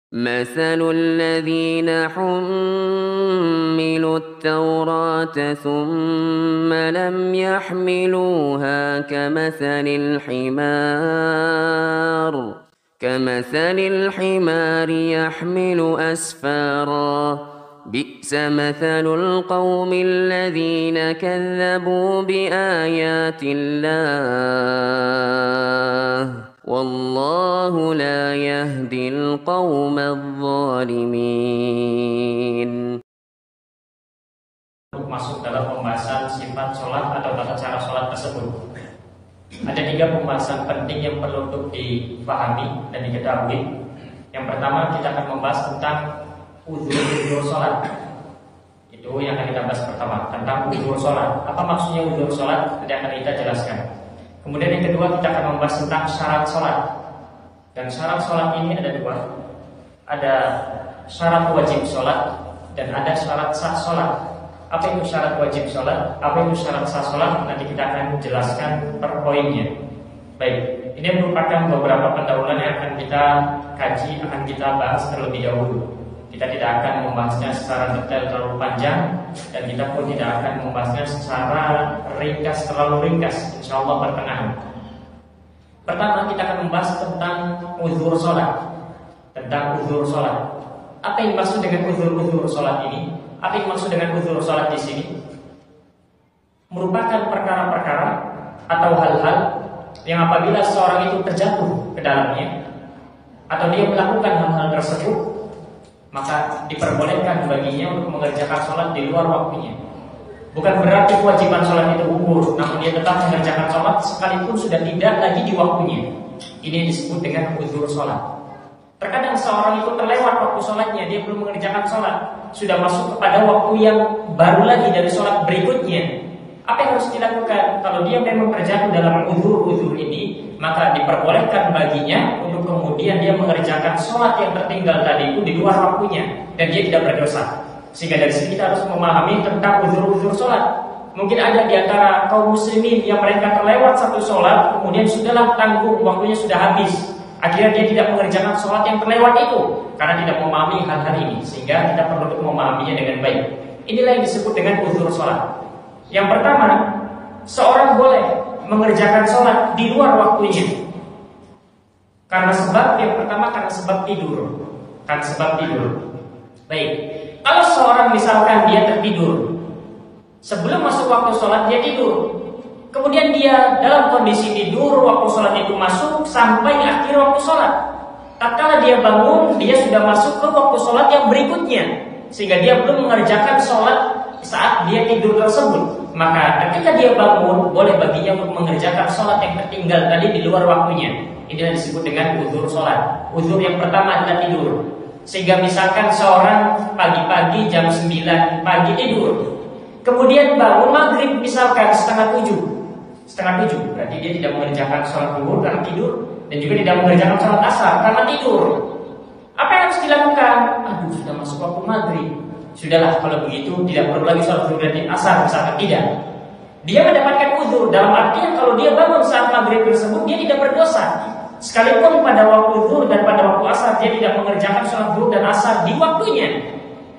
مثل الذين حملوا التوراة ثم لم يحملوها كمثل الحمار يحمل أسفارا بئس مثل القوم الذين كذبوا بآيات الله والله لا يهدي القوم الظالمين. Untuk masuk dalam pembahasan sifat sholat atau tata cara sholat tersebut, ada 3 pembahasan penting yang perlu untuk dipahami dan diketahui. Yang pertama, kita akan membahas tentang uzur sholat. Itu yang akan kita bahas pertama, tentang uzur sholat. Apa maksudnya uzur sholat? Nanti akan kita jelaskan. Kemudian yang kedua, kita akan membahas tentang syarat sholat. Dan syarat sholat ini ada 2. Ada syarat wajib sholat dan ada syarat sah sholat. Apa itu syarat wajib sholat? Apa itu syarat sah sholat? Nanti kita akan jelaskan per poinnya. Baik, ini merupakan beberapa pendahuluan yang akan kita kaji, akan kita bahas terlebih dahulu. Kita tidak akan membahasnya secara detail terlalu panjang, dan kita pun tidak akan membahasnya secara ringkas, terlalu ringkas. Insya Allah pertengahan. Pertama, kita akan membahas tentang uzur sholat. Tentang uzur sholat. Apa yang dimaksud dengan uzur sholat ini? Apa yang dimaksud dengan uzur sholat di sini? Merupakan perkara-perkara atau hal-hal yang apabila seorang itu terjatuh ke dalamnya, atau dia melakukan hal-hal tersebut, maka diperbolehkan baginya untuk mengerjakan sholat di luar waktunya. Bukan berarti kewajiban sholat itu gugur, namun dia tetap mengerjakan sholat sekalipun sudah tidak lagi di waktunya. Ini disebut dengan uzur sholat. Terkadang seorang itu terlewat waktu sholatnya, dia belum mengerjakan sholat, sudah masuk kepada waktu yang baru lagi dari sholat berikutnya. Apa yang harus dilakukan? Kalau dia memang terjatuh dalam uzur ini, maka diperbolehkan baginya untuk kemudian dia mengerjakan sholat yang tertinggal tadi itu di luar waktunya, dan dia tidak berdosa. Sehingga dari sini kita harus memahami tentang uzur sholat. Mungkin ada di antara kaum muslimin yang mereka terlewat satu sholat, kemudian sudahlah tanggung, waktunya sudah habis. Akhirnya dia tidak mengerjakan sholat yang terlewat itu karena tidak memahami hal-hal ini, sehingga kita perlu memahaminya dengan baik. Inilah yang disebut dengan uzur sholat. Yang pertama, seorang boleh mengerjakan sholat di luar waktunya karena sebab yang pertama, karena sebab tidur. Baik, kalau seorang misalkan dia tertidur sebelum masuk waktu sholat, dia tidur, kemudian dia dalam kondisi tidur, waktu sholat itu masuk sampai akhir waktu sholat. Tatkala dia bangun, dia sudah masuk ke waktu sholat yang berikutnya, sehingga dia belum mengerjakan sholat saat dia tidur tersebut. Maka ketika dia bangun, boleh baginya untuk mengerjakan sholat yang tertinggal tadi di luar waktunya. Inilah disebut dengan uzur sholat. Uzur yang pertama adalah tidur. Sehingga misalkan seorang pagi-pagi jam 9 pagi tidur, kemudian bangun maghrib misalkan setengah 7, berarti dia tidak mengerjakan sholat zuhur karena tidur, dan juga tidak mengerjakan sholat asar karena tidur. Apa yang harus dilakukan? Aduh, sudah masuk waktu maghrib. Sudahlah, kalau begitu tidak perlu lagi sholat zuhur dan asar, misalkan tidak. Dia mendapatkan uzur, dalam artian kalau dia bangun saat maghrib tersebut, dia tidak berdosa. Sekalipun pada waktu zuhur dan pada waktu asar dia tidak mengerjakan sholat zuhur dan asar di waktunya.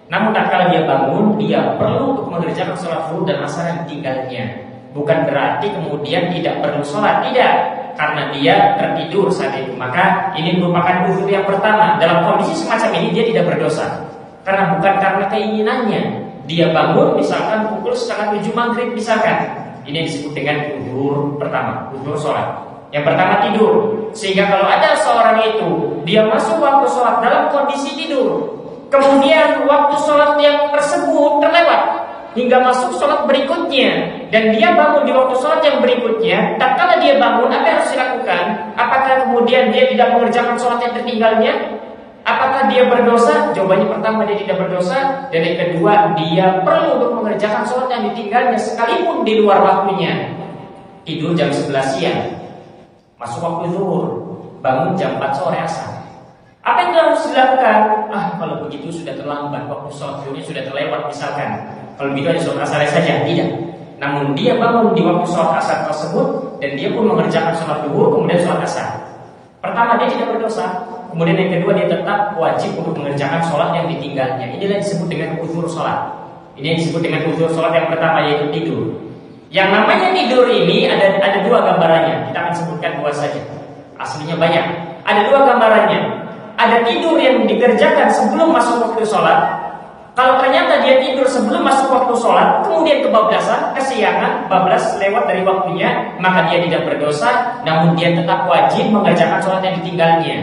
Namun tatkala dia bangun, dia perlu untuk mengerjakan sholat zuhur dan asar yang tinggalnya. Bukan berarti kemudian tidak perlu sholat, tidak, karena dia tertidur saat itu. Maka ini merupakan uzur yang pertama. Dalam kondisi semacam ini dia tidak berdosa, karena bukan karena keinginannya. Dia bangun misalkan pukul setengah 7 maghrib misalkan. Ini disebut dengan uzur pertama, uzur sholat. Yang pertama tidur. Sehingga kalau ada seorang itu dia masuk waktu sholat dalam kondisi tidur, kemudian waktu sholat yang tersebut terlewat hingga masuk sholat berikutnya, dan dia bangun di waktu sholat yang berikutnya, tatkala dia bangun, apa yang harus dilakukan? Apakah kemudian dia tidak mengerjakan sholat yang tertinggalnya? Apakah dia berdosa? Jawabannya pertama, dia tidak berdosa. Dan yang kedua, dia perlu untuk mengerjakan sholat yang ditinggalnya sekalipun di luar waktunya. Tidur jam 11 siang, masuk waktu zuhur, bangun jam 4 sore asar. Apa yang harus dilakukan? Kalau begitu sudah terlambat, waktu sholat zuhurnya sudah terlewat misalkan. Kalau begitu ada sholat asar saja, tidak. Namun dia bangun di waktu sholat asar tersebut, dan dia pun mengerjakan sholat zuhur kemudian sholat asar. Pertama, dia tidak berdosa. Kemudian yang kedua, dia tetap wajib untuk mengerjakan sholat yang ditinggalnya. Inilah yang disebut dengan uzur sholat. Ini yang disebut dengan uzur sholat yang pertama, yaitu tidur. Yang namanya tidur ini ada dua gambarannya. Kita akan sebutkan dua saja. Aslinya banyak. Ada dua gambarannya. Ada tidur yang dikerjakan sebelum masuk waktu sholat. Kalau ternyata dia tidur sebelum masuk waktu sholat, kemudian kebablasan, kesiangan, bablas lewat dari waktunya, maka dia tidak berdosa, namun dia tetap wajib mengerjakan sholat yang ditinggalnya.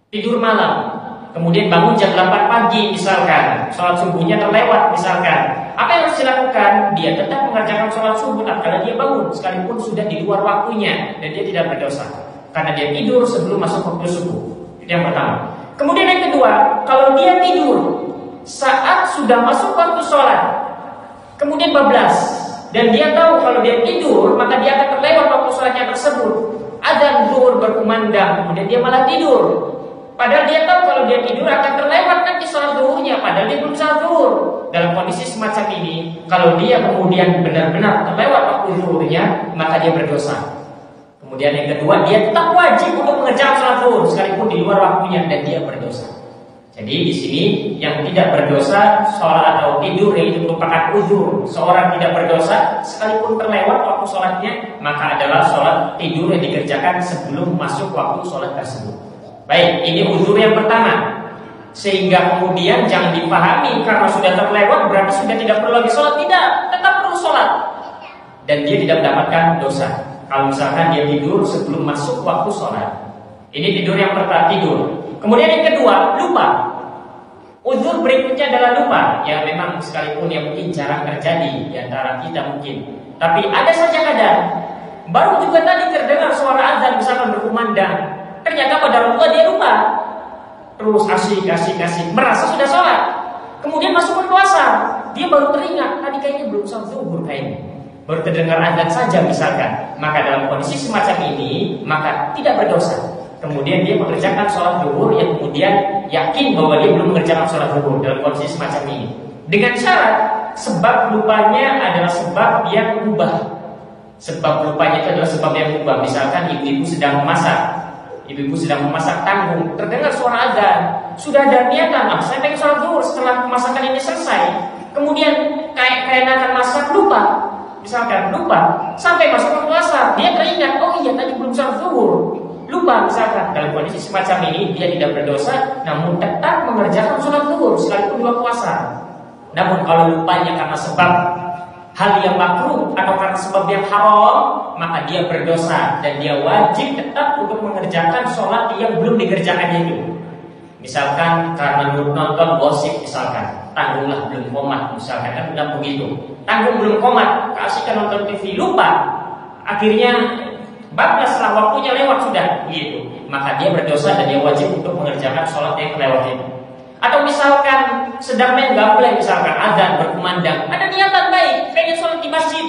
Tidur malam, kemudian bangun jam 8 pagi misalkan, sholat subuhnya terlewat misalkan. Apa yang harus dilakukan? Dia tetap mengerjakan sholat subuh karena dia bangun, sekalipun sudah di luar waktunya, dan dia tidak berdosa karena dia tidur sebelum masuk waktu subuh. Itu yang pertama. Kemudian yang kedua, kalau dia tidur saat sudah masuk waktu sholat, kemudian bablas, dan dia tahu kalau dia tidur maka dia akan terlewat waktu sholatnya tersebut. Adzan zuhur berkumandang, kemudian dia malah tidur. Padahal dia tahu kalau dia tidur akan terlewat nanti sholat zuhurnya, padahal dia belum sholat zuhur. Dalam kondisi semacam ini, kalau dia kemudian benar-benar terlewat waktu zuhurnya, maka dia berdosa. Kemudian yang kedua, dia tetap wajib untuk mengerjakan sholat zuhur sekalipun di luar waktunya, dan dia berdosa. Jadi di sini yang tidak berdosa sholat atau tidur itu merupakan uzur. Seorang tidak berdosa sekalipun terlewat waktu sholatnya, maka adalah sholat tidur yang dikerjakan sebelum masuk waktu sholat tersebut. Baik, ini uzur yang pertama. Sehingga kemudian jangan dipahami karena sudah terlewat berarti sudah tidak perlu lagi sholat. Tidak, tetap perlu sholat. Dan dia tidak mendapatkan dosa kalau misalkan dia tidur sebelum masuk waktu sholat. Ini tidur yang pertama, tidur. Kemudian yang kedua, lupa. Uzur berikutnya adalah lupa. Ya memang sekalipun yang mungkin jarang terjadi di antara kita mungkin. Tapi ada saja kadang. Baru juga tadi terdengar suara azan misalkan berkumandang. Ternyata pada Allah dia lupa. Terus asik. Merasa sudah sholat. Kemudian masuk berpuasa. Dia baru teringat. Tadi kayaknya belum sholat zuhur kayaknya. Baru terdengar azan saja misalkan. Maka dalam kondisi semacam ini, maka tidak berdosa. Kemudian dia mengerjakan sholat zuhur yang kemudian yakin bahwa dia belum mengerjakan sholat zuhur dalam kondisi semacam ini. Dengan syarat sebab lupanya adalah sebab yang mubah. Sebab lupanya itu adalah sebab yang mubah. Misalkan ibu-ibu sedang memasak. Ibu-ibu sedang memasak tanggung, terdengar suara azan. Sudah ada niatan, saya pengen sholat zuhur setelah pemasakan ini selesai. Kemudian kayak akan masak, lupa. Misalkan lupa sampai masuk waktu asar, dia teringat, oh iya tadi belum sholat zuhur. Lupa misalkan, dalam kondisi semacam ini dia tidak berdosa, namun tetap mengerjakan sholat zuhur sekalipun di waktu asar. Namun kalau lupanya karena sebab hal yang makruh atau karena sebab yang haram, maka dia berdosa dan dia wajib tetap untuk mengerjakan sholat yang belum dikerjakannya itu. Misalkan karena nonton gosip misalkan, tanggunglah belum komat misalkan, kan udah begitu. Tanggung belum komat, kasihkan nonton TV, lupa. Akhirnya bablas setelah waktunya lewat sudah gitu. Maka dia berdosa dan dia wajib untuk mengerjakan sholat yang kelewat itu. Atau misalkan sedang main gaple, misalkan azan berkumandang, ada niatan baik, pengen sholat di masjid,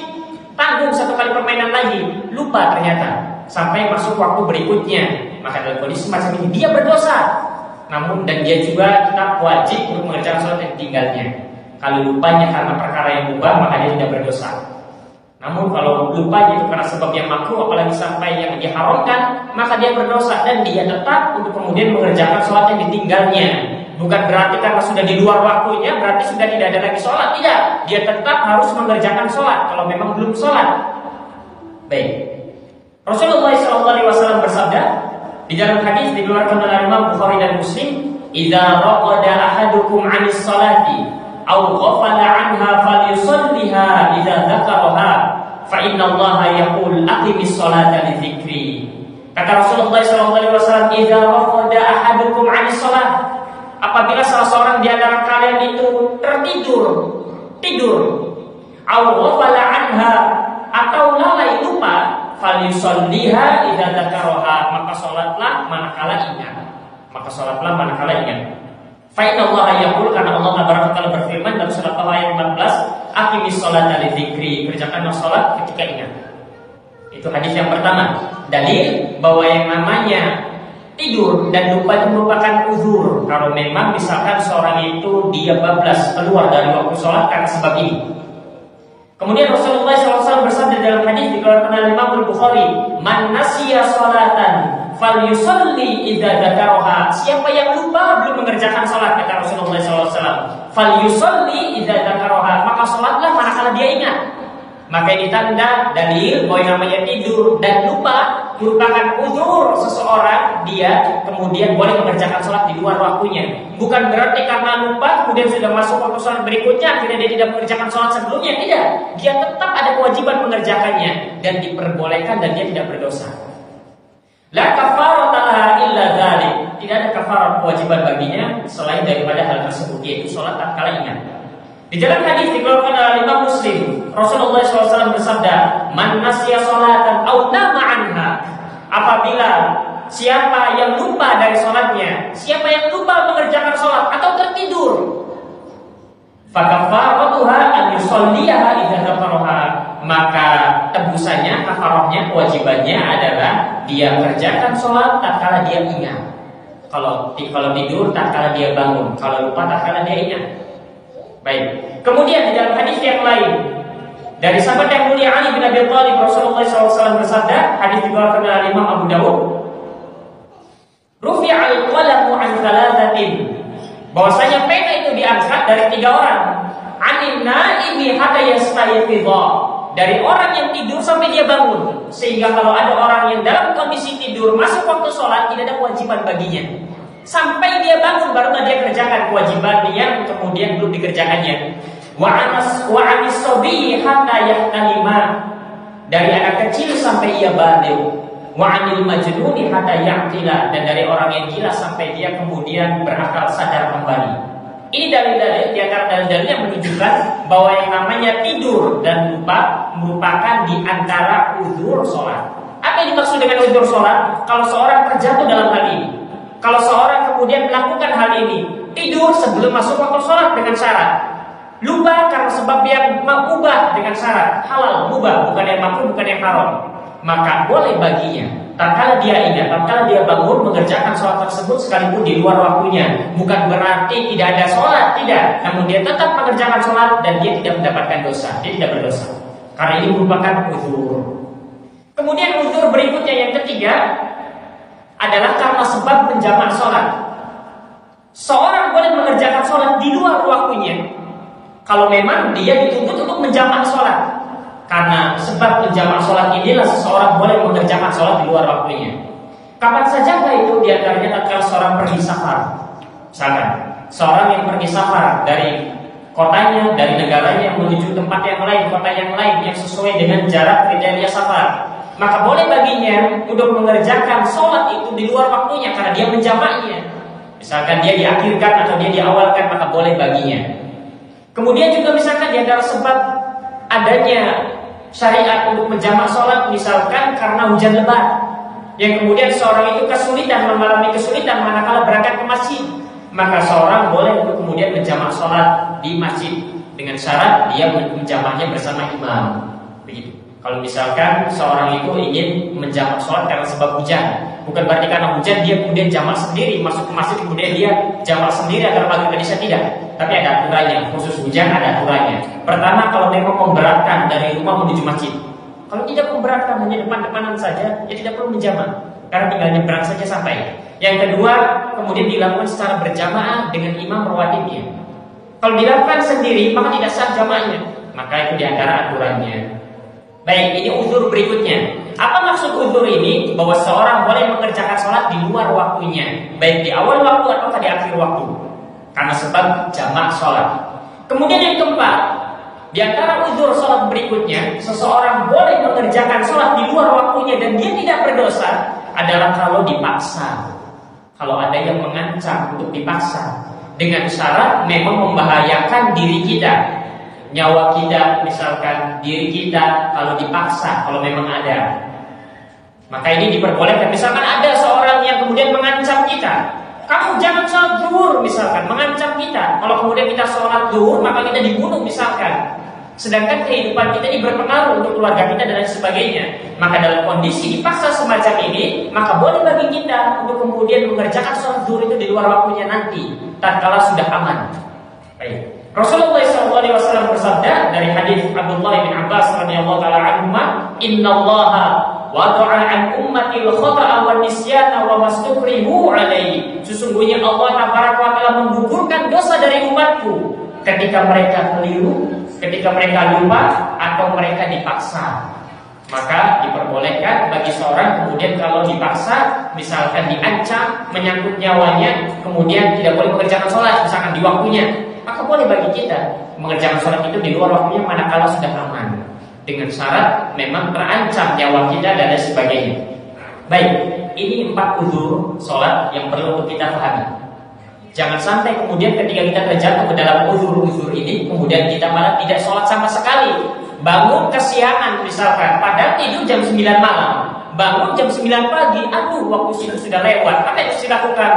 tanggung satu kali permainan lagi, lupa ternyata sampai masuk waktu berikutnya, maka dalam kondisi semacam ini dia berdosa. Namun dan dia juga tetap wajib untuk mengerjakan sholat yang tinggalnya. Kalau lupanya karena perkara yang mubah, maka dia tidak berdosa. Namun kalau lupanya itu karena sebab yang makruh, apalagi sampai yang diharamkan, maka dia berdosa dan dia tetap untuk kemudian mengerjakan sholat yang ditinggalnya. Bukan berarti karena sudah di luar waktunya berarti sudah tidak ada lagi sholat. Tidak, dia tetap harus mengerjakan sholat kalau memang belum sholat. Baik, Rasulullah SAW bersabda di dalam hadis dikeluarkan oleh Imam Bukhari dan Muslim, "Idza raqada ahadukum 'anis salati aw ghafala 'anha falyusalliha idza dzakaraha fa inna Allaha yaqul aqimis salata li dzikri." Kata Rasulullah SAW, "Idza raqada ahadukum 'anis salat," apabila salah seorang di antara kalian itu tidur, aw ghafala 'anha atau lalai lupa, falyusalliha idza dzakaraha, maka salatlah manakala ingat. Fa inna Allaha yaqul, karena Allah Taala berfirman dalam surat Al-Ayat 14, aqimis sholata li dzikri, kerjakanlah salat ketika ingat. Itu hadis yang pertama. Dalil bahwa yang namanya tidur dan lupa itu merupakan uzur. Kalau memang misalkan seorang itu dia bablas keluar dari waktu sholat karena sebab ini. Kemudian Rasulullah SAW bersabda dalam hadis dikeluarkan oleh Imam Bukhari, "Man nasiya sholatan falyusalli idza dzakaraha. Siapa yang lupa belum mengerjakan salat, kata Rasulullah SAW, falyusalli idza dzakaraha, maka salatlah manakala dia ingat. Maka ini tanda dalil bahwa yang namanya tidur dan lupa merupakan uzur seseorang, dia kemudian boleh mengerjakan sholat di luar waktunya. Bukan berarti karena lupa kemudian sudah masuk waktu sholat berikutnya akhirnya dia tidak mengerjakan sholat sebelumnya. Tidak, dia tetap ada kewajiban mengerjakannya dan diperbolehkan dan dia tidak berdosa. La kafarata laha illa dzalik. Tidak ada kafarat kewajiban baginya selain daripada hal tersebut, yaitu sholat tatkala ingat. Di dalam hadis dikeluarkan oleh Imam Muslim, Rasulullah SAW bersabda, "Man nasiya sholatan aw nama anha." Apabila siapa yang lupa dari sholatnya, siapa yang lupa mengerjakan sholat atau tertidur, fakafaratuha an yusalliyaha idza dzakaraha, maka tebusannya, kafarahnya, kewajibannya adalah dia kerjakan sholat tatkala dia ingat. Kalau tidur tatkala dia bangun, kalau lupa tatkala dia ingat. Baik. Kemudian di dalam hadis yang lain dari sahabat yang mulia Ali bin Abi Thalib, Rasulullah SAW bersabda, hadis dikeluarkan oleh Imam Abu Dawud, rufi'al qalamu an thalathatin, bahwasanya pena itu diangkat dari 3 orang, anin naimi hatta yastayqidha, dari orang yang tidur sampai dia bangun. Sehingga kalau ada orang yang dalam kondisi tidur masuk waktu sholat, tidak ada kewajiban baginya. Sampai dia bangun barulah dia kerjakan kewajiban yang kemudian belum dikerjakannya. Wa anis sobi hatta yahtalima, dari anak kecil sampai ia balik. Wa anil majnuni hatta ya'tila, dan dari orang yang gila sampai dia kemudian berakal sadar kembali. Ini dalil-dalil di antara dalil-dalil yang menunjukkan bahwa yang namanya tidur dan lupa merupakan di antara uzur sholat. Apa yang dimaksud dengan uzur sholat? Kalau seorang terjatuh dalam hal ini, kalau seorang kemudian melakukan hal ini, tidur sebelum masuk waktu sholat dengan syarat, lupa karena sebab yang mubah dengan syarat, halal, mubah, bukan yang makruh, bukan yang haram, maka boleh baginya tatkala dia ingat, tatkala dia bangun mengerjakan sholat tersebut sekalipun di luar waktunya. Bukan berarti tidak ada sholat, tidak, namun dia tetap mengerjakan sholat dan dia tidak mendapatkan dosa, dia tidak berdosa, karena ini merupakan uzur. Kemudian uzur berikutnya yang ketiga adalah karena sebab menjamak sholat. Seorang boleh mengerjakan sholat di luar waktunya kalau memang dia dituntut untuk menjamak sholat. Karena sebab menjamak sholat inilah seseorang boleh mengerjakan sholat di luar waktunya. Kapan saja itu diantaranya tatkala seorang pergi safar. Misalkan seorang yang pergi safar dari kotanya, dari negaranya menuju tempat yang lain, kota yang lain yang sesuai dengan jarak kriteria safar, maka boleh baginya untuk mengerjakan sholat itu di luar waktunya karena dia menjamaknya. Misalkan dia diakhirkan atau dia diawalkan, maka boleh baginya. Kemudian juga misalkan di antara sebab adanya syariat untuk menjamak sholat, misalkan karena hujan lebat, yang kemudian seorang itu kesulitan, mengalami kesulitan manakala berangkat ke masjid, maka seorang boleh untuk kemudian menjamak sholat di masjid dengan syarat dia menjamaknya bersama imam. Begitu. Kalau misalkan seorang itu ingin menjamak sholat karena sebab hujan, bukan berarti karena hujan dia kemudian jamak sendiri, masuk ke masjid kemudian dia jamak sendiri agar maghrib isya, tidak. Tapi ada aturannya, khusus hujan ada aturannya. Pertama, kalau memang memberatkan dari rumah menuju masjid. Kalau tidak memberatkan, hanya depan-depanan saja, ya tidak perlu menjamak, karena tinggal nyebrang saja sampai. Yang kedua, kemudian dilakukan secara berjamaah dengan imam rawatibnya. Kalau dilakukan sendiri, maka tidak sah jamaahnya. Maka itu diantara aturannya. Baik, ini uzur berikutnya. Apa maksud uzur ini? Bahwa seorang boleh mengerjakan sholat di luar waktunya, baik di awal waktu atau di akhir waktu, karena sebab jamak sholat. Kemudian yang keempat, di antara uzur sholat berikutnya, seseorang boleh mengerjakan sholat di luar waktunya dan dia tidak berdosa adalah kalau dipaksa. Kalau ada yang mengancam untuk dipaksa dengan syarat memang membahayakan diri kita, nyawa kita, misalkan diri kita, kalau dipaksa, kalau memang ada, maka ini diperbolehkan. Misalkan ada seorang yang kemudian mengancam kita, kamu jangan sholat zuhur, misalkan, mengancam kita. Kalau kemudian kita sholat zuhur, maka kita dibunuh, misalkan. Sedangkan kehidupan kita ini berpengaruh untuk keluarga kita dan lain sebagainya. Maka dalam kondisi dipaksa semacam ini, maka boleh bagi kita untuk kemudian mengerjakan sholat zuhur itu di luar waktunya nanti, tatkala sudah aman. Baik. Rasulullah SAW bersabda dari hadis Abdullah bin Abbas radhiyallahu taala anhuma, "Innallaha wada'a an ummatil khata'a wan nisyana wa mastukrihu alaihi. Sesungguhnya Allah tabaraka wa taala menggugurkan dosa dari umatku ketika mereka keliru, ketika mereka lupa, atau mereka dipaksa. Maka diperbolehkan bagi seorang kemudian kalau dipaksa, misalkan diancam, menyangkut nyawanya, kemudian tidak boleh mengerjakan sholat, misalkan di waktunya, maka boleh bagi kita mengerjakan sholat itu di luar waktunya manakala sudah aman, dengan syarat memang terancam nyawa kita dan lain sebagainya. Baik, ini 4 uzur sholat yang perlu untuk kita pahami. Jangan sampai kemudian ketika kita terjatuh ke dalam uzur-uzur ini, kemudian kita malah tidak sholat sama sekali. Bangun kesiangan misalkan, padahal tidur jam 9 malam, bangun jam 9 pagi, aduh waktu sudah lewat, apa yang harus dilakukan?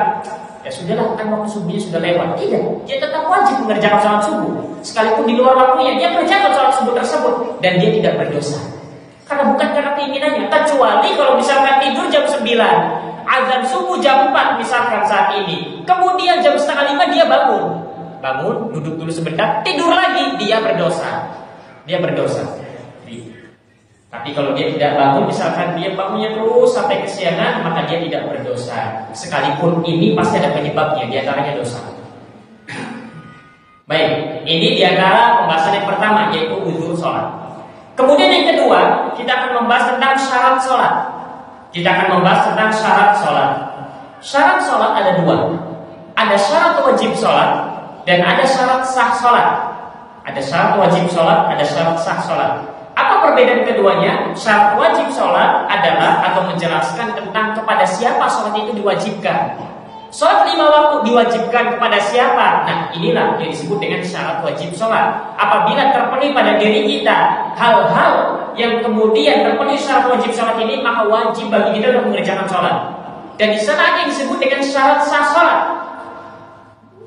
Ya sudahlah, kan waktu subuhnya sudah lewat. Tidak, dia tetap wajib mengerjakan sholat subuh. Sekalipun di luar waktunya, dia mengerjakan sholat subuh tersebut, dan dia tidak berdosa. Karena bukan karena keinginannya, kecuali kalau misalkan tidur jam 9, azan subuh jam 4 misalkan saat ini, kemudian jam 4:30 dia bangun, duduk dulu sebentar, tidur lagi, dia berdosa. Tapi kalau dia tidak bangun, misalkan dia bangunnya terus sampai kesiangan, maka dia tidak berdosa. Sekalipun ini pasti ada penyebabnya, diantaranya dosa. Baik, ini diantara pembahasan yang pertama, yaitu uzur sholat. Kemudian yang kedua, kita akan membahas tentang syarat sholat. Syarat sholat ada 2. Ada syarat wajib sholat dan ada syarat sah sholat. Ada syarat wajib sholat, ada syarat sah sholat. Apa perbedaan keduanya? Syarat wajib sholat adalah atau menjelaskan tentang kepada siapa sholat itu diwajibkan. Sholat 5 waktu diwajibkan kepada siapa? Nah, inilah yang disebut dengan syarat wajib sholat. Apabila terpenuhi pada diri kita hal-hal yang kemudian terpenuhi syarat wajib sholat ini, maka wajib bagi kita untuk mengerjakan sholat. Dan di sana ada yang disebut dengan syarat sah sholat.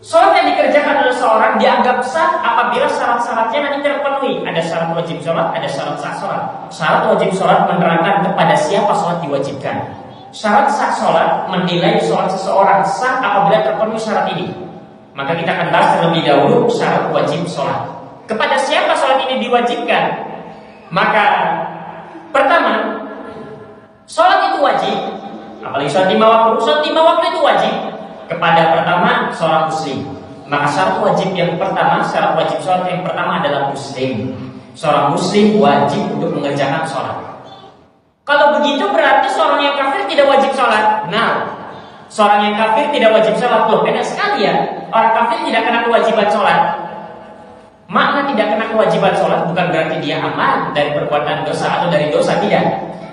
Sholat yang dikerjakan oleh seorang dianggap sah apabila syarat-syaratnya nanti terpenuhi. Ada syarat wajib sholat, ada syarat sah sholat. Syarat wajib sholat menerangkan kepada siapa sholat diwajibkan. Syarat sah sholat menilai sholat seseorang sah apabila terpenuhi syarat ini. Maka kita akan bahas terlebih dahulu syarat wajib sholat. Kepada siapa sholat ini diwajibkan? Maka pertama, sholat itu wajib. Apalagi sholat 5 waktu. Sholat 5 waktu itu wajib kepada pertama seorang muslim. Maka syarat wajib yang pertama, syarat wajib sholat yang pertama adalah muslim. Seorang muslim wajib untuk mengerjakan sholat. Kalau begitu berarti seorang yang kafir tidak wajib sholat. Nah, seorang yang kafir tidak wajib sholat. Loh, beda sekali ya. Orang kafir tidak kena kewajiban sholat. Makna tidak kena kewajiban sholat bukan berarti dia aman dari perbuatan dosa atau dari dosa, tidak.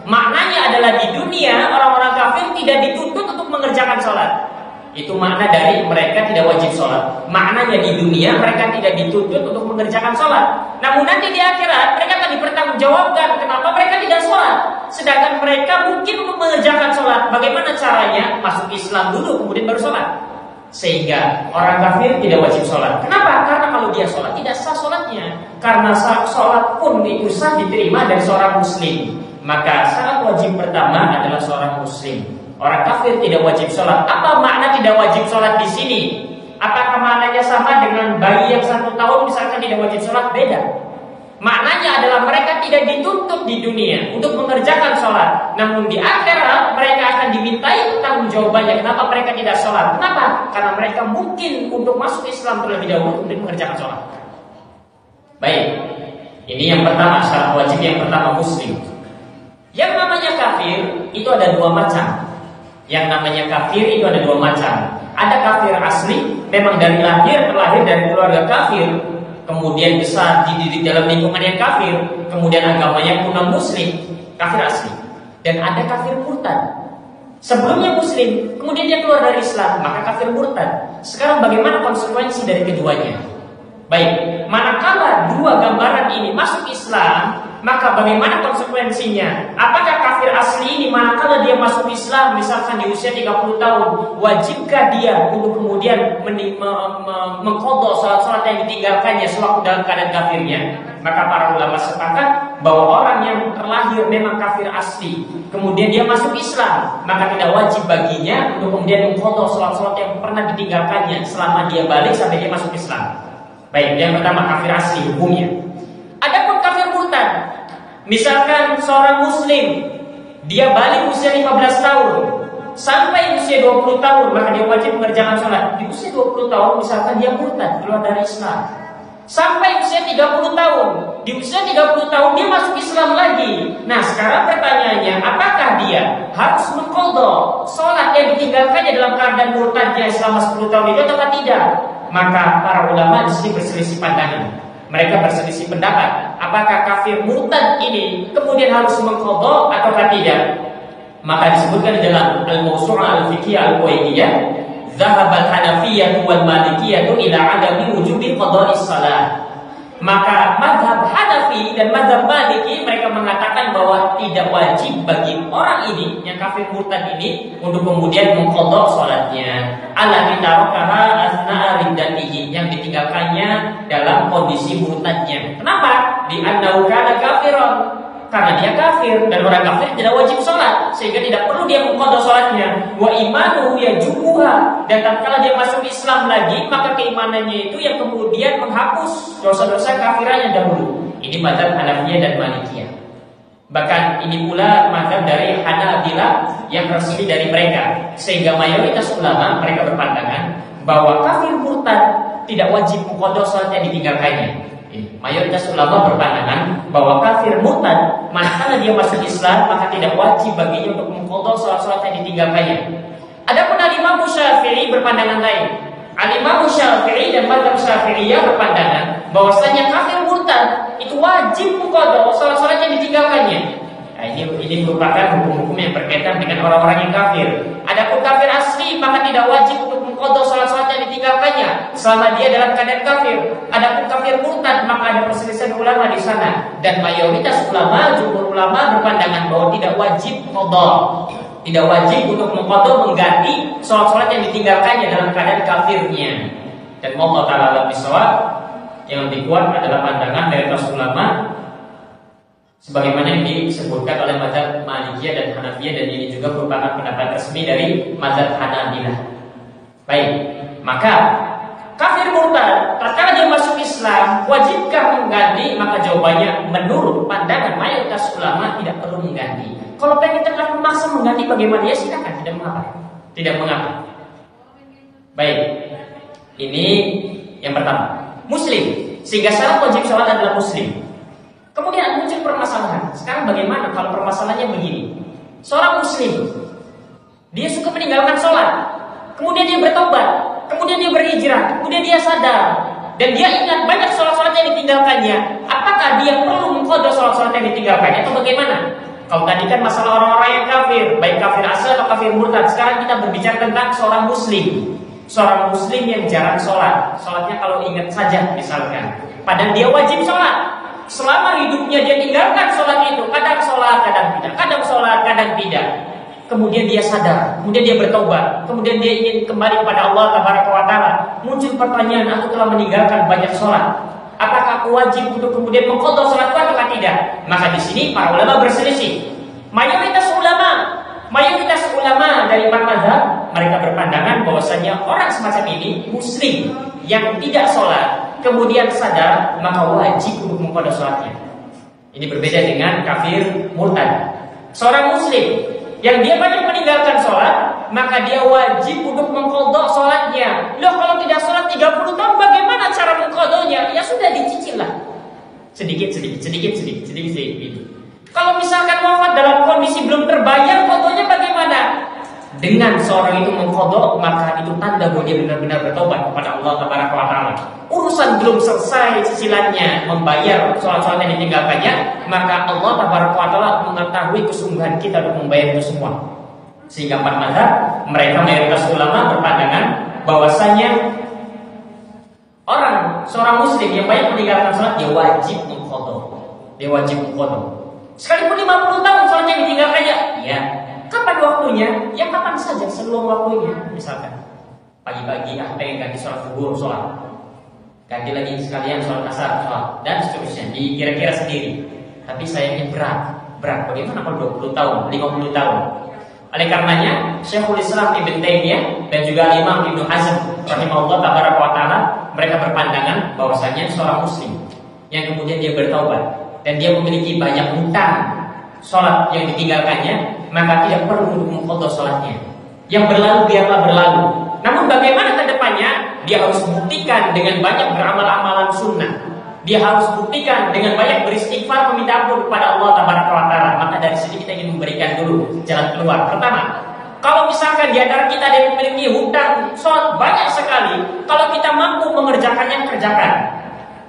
Maknanya adalah di dunia orang-orang kafir tidak dituntut untuk mengerjakan sholat. Itu makna dari mereka tidak wajib sholat. Maknanya di dunia mereka tidak dituntut untuk mengerjakan sholat. Namun nanti di akhirat mereka akan dipertanggungjawabkan kenapa mereka tidak sholat. Sedangkan mereka mungkin mengerjakan sholat. Bagaimana caranya? Masuk Islam dulu kemudian baru sholat. Sehingga orang kafir tidak wajib sholat. Kenapa? Karena kalau dia sholat tidak sah sholatnya. Karena sholat pun itu sah diterima dari seorang muslim. Maka syarat wajib pertama adalah seorang muslim. Orang kafir tidak wajib sholat. Apa makna tidak wajib sholat di sini? Apakah maknanya sama dengan bayi yang 1 tahun misalkan tidak wajib sholat? Beda. Maknanya adalah mereka tidak dituntut di dunia untuk mengerjakan sholat. Namun di akhirat mereka akan dimintai pertanggungjawabannya. Kenapa mereka tidak sholat? Kenapa? Karena mereka mungkin untuk masuk Islam terlebih dahulu untuk mengerjakan sholat. Baik. Ini yang pertama, syarat wajib yang pertama muslim. Yang namanya kafir itu ada 2 macam. Yang namanya kafir itu ada 2 macam. Ada kafir asli, memang dari lahir terlahir dari keluarga kafir, kemudian besar dididik dalam lingkungan yang kafir, kemudian agamanya pun non-muslim, kafir asli. Dan ada kafir murtad. Sebelumnya muslim, kemudian dia keluar dari Islam, maka kafir murtad. Sekarang bagaimana konsekuensi dari keduanya? Baik, manakala 2 gambaran ini masuk Islam, maka bagaimana konsekuensinya? Apakah kafir asli ini manakala dia masuk Islam misalkan di usia 30 tahun, wajibkah dia untuk kemudian mengqadha salat-salat yang ditinggalkannya sewaktu dalam keadaan kafirnya? Maka para ulama sepakat bahwa orang yang terlahir memang kafir asli, kemudian dia masuk Islam, maka tidak wajib baginya untuk kemudian mengqadha salat-salat yang pernah ditinggalkannya selama dia balik sampai dia masuk Islam. Baik, yang pertama kafir asli hukumnya. Adapun kafir murtad, misalkan seorang muslim dia balik usia 15 tahun sampai usia 20 tahun, maka dia wajib mengerjakan sholat. Di usia 20 tahun misalkan dia murtad, keluar dari Islam, sampai usia 30 tahun, di usia 30 tahun dia masuk Islam lagi. Nah sekarang pertanyaannya, apakah dia harus mengqadha sholat yang ditinggalkannya dalam keadaan murtadnya selama 10 tahun itu atau tidak? Maka para ulama di sini berselisih pandangan. Mereka berselisih pendapat, apakah kafir murtad ini kemudian harus mengqadha ataukah tidak? Maka disebutkan di dalam Al-Mawsu'ah Al-Fiqhiyah Al-Qawaidiyah, "Dzahabat Hanafiyyah wal Malikiyyah ila 'adami wujubi qada'is shalah." Maka mazhab Hanafi dan mazhab Maliki mereka mengatakan bahwa tidak wajib bagi orang ini yang kafir murtad ini untuk kemudian mengqadha salatnya. Allati tarakaha asna'a riddatihi, yang ditinggalkannya dalam kondisi murtadnya. Kenapa? Di annahu kana kafiran, karena dia kafir, dan orang kafir tidak wajib sholat, sehingga tidak perlu dia mengqadha sholatnya. Wa imanuhu yajubuha, dan tatkala dia masuk Islam lagi, maka keimanannya itu yang kemudian menghapus dosa-dosa kafirannya dahulu. Ini mazhab Hanafiyah dan Malikiyah. Bahkan ini pula mazhab dari Hanabilah yang resmi dari mereka, sehingga mayoritas ulama mereka berpandangan bahwa kafir murtad tidak wajib mengqadha sholat yang ditinggalkannya. Mayoritas ulama berpandangan bahwa kafir murtad manakala dia masuk Islam maka tidak wajib baginya untuk mengqadha salat-salat yang ditinggalkannya. Adapun Al-Imam Syafi'i berpandangan lain. Al-Imam Syafi'i dan mazhab Syafi'iyah berpandangan bahwasanya kafir murtad itu wajib mengqadha salat-salat yang ditinggalkannya. Nah, ini merupakan hukum-hukum yang berkaitan dengan orang-orang yang kafir. Adapun kafir asli maka tidak wajib untuk mengqadha salat-salat yang ditinggalkannya selama dia dalam keadaan kafir. Adapun kafir murtad maka ada perselisihan ulama di sana, dan mayoritas ulama, jumhur ulama berpandangan bahwa tidak wajib qadha, tidak wajib untuk mengqadha mengganti salat-salat yang ditinggalkannya dalam keadaan kafirnya. Dan Allah Ta'ala alam bisawab, yang lebih kuat adalah pandangan dari ulama sebagaimana yang disebutkan oleh mazhab Malikiyah dan Hanafiyah, dan ini juga merupakan pendapat resmi dari mazhab Hanabilah. Baik, maka kafir murtad tatkala dia masuk Islam wajibkah mengganti? Maka jawabannya menurut pandangan mayoritas ulama tidak perlu mengganti. Kalau pengen tekan memaksa mengganti bagaimana, ya silakan, tidak mengapa. Tidak mengapa. Baik, ini yang pertama, muslim, sehingga syarat wajib sholat adalah muslim. Kemudian muncul permasalahan. Sekarang bagaimana kalau permasalahannya begini? Seorang muslim, dia suka meninggalkan sholat, kemudian dia bertobat, kemudian dia berhijrah, kemudian dia sadar, dan dia ingat banyak sholat-sholat yang ditinggalkannya. Apakah dia perlu mengqadha sholat-sholat yang ditinggalkannya atau bagaimana? Kalau tadi kan masalah orang-orang yang kafir, baik kafir asal atau kafir murtad. Sekarang kita berbicara tentang seorang muslim. Seorang muslim yang jarang sholat, sholatnya kalau ingat saja misalkan, padahal dia wajib sholat. Selama hidupnya dia tinggalkan sholat itu, kadang sholat, kadang tidak, kadang sholat, kadang tidak. Kemudian dia sadar, kemudian dia bertobat, kemudian dia ingin kembali kepada Allah Taala. Muncul pertanyaan, aku telah meninggalkan banyak sholat, apakah aku wajib untuk kemudian mengqadha sholatku atau tidak? Maka di sini para ulama berselisih. Mayoritas ulama dari empat mazhab mereka berpandangan bahwasanya orang semacam ini muslim yang tidak sholat kemudian sadar, maka wajib untuk mengqadha sholatnya. Ini berbeda dengan kafir murtad. Seorang muslim yang dia banyak meninggalkan sholat, maka dia wajib untuk mengqadha sholatnya. Loh, kalau tidak sholat 30 tahun bagaimana cara mengqadhanya? Ya sudah, dicicil lah, sedikit. Kalau misalkan wafat dalam kondisi belum terbayar, qadhanya bagaimana? Dengan seorang itu mengqadha, maka itu tanda bahwa dia benar-benar bertobat kepada Allah Taala. Urusan belum selesai cicilannya, membayar sholat-sholat yang ditinggalkannya, maka Allah Taala mengetahui kesungguhan kita untuk membayar itu semua. Sehingga empat mazhab mereka mayoritas ulama berpandangan bahwasanya seorang muslim yang banyak meninggalkan sholat, dia wajib mengqadha. Sekalipun 50 tahun sholatnya ditinggalkannya, ya. Kapan waktunya? Ya kapan saja, seluruh waktunya. Misalkan pagi-pagi pengen ganti sholat zuhur, sholat, ganti lagi sekalian sholat asar, sholat, dan seterusnya, dikira-kira sendiri. Tapi sayangnya berat. Bagaimana kalau 20 tahun, 50 tahun? Oleh karenanya Syekhul Islam Ibn Taimiyah dan juga Imam Ibnu Hazm rahimahullah taala mereka berpandangan bahwasanya seorang muslim yang kemudian dia bertaubat dan dia memiliki banyak hutang sholat yang ditinggalkannya, maka tidak perlu untuk mengqadha sholatnya. Yang berlalu biarlah berlalu. Namun bagaimana ke depannya? Dia harus buktikan dengan banyak beramal-amalan sunnah. Dia harus buktikan dengan banyak beristighfar meminta ampun kepada Allah Taala. Maka dari sini kita ingin memberikan dulu jalan keluar. Pertama, kalau misalkan di antara kita ada yang memiliki hutang sholat banyak sekali, kalau kita mampu mengerjakannya, kerjakan.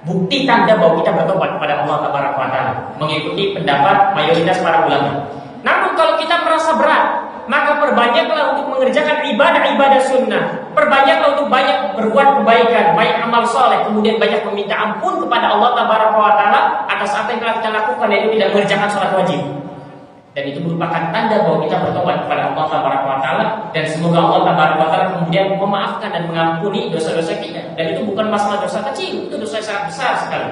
Bukti tanda bahwa kita bertobat kepada Allah Taala, mengikuti pendapat mayoritas para ulama. Namun kalau kita merasa berat, maka perbanyaklah untuk mengerjakan ibadah-ibadah sunnah. Perbanyaklah untuk banyak berbuat kebaikan, baik amal soleh, kemudian banyak meminta ampun kepada Allah Taala atas apa yang telah kita lakukan, yaitu tidak mengerjakan sholat wajib. Dan itu merupakan tanda bahwa kita bertobat kepada Allah Taala, dan semoga Allah Taala kemudian memaafkan dan mengampuni dosa-dosa kita. Dan itu bukan masalah dosa kecil, itu dosa yang sangat besar sekali.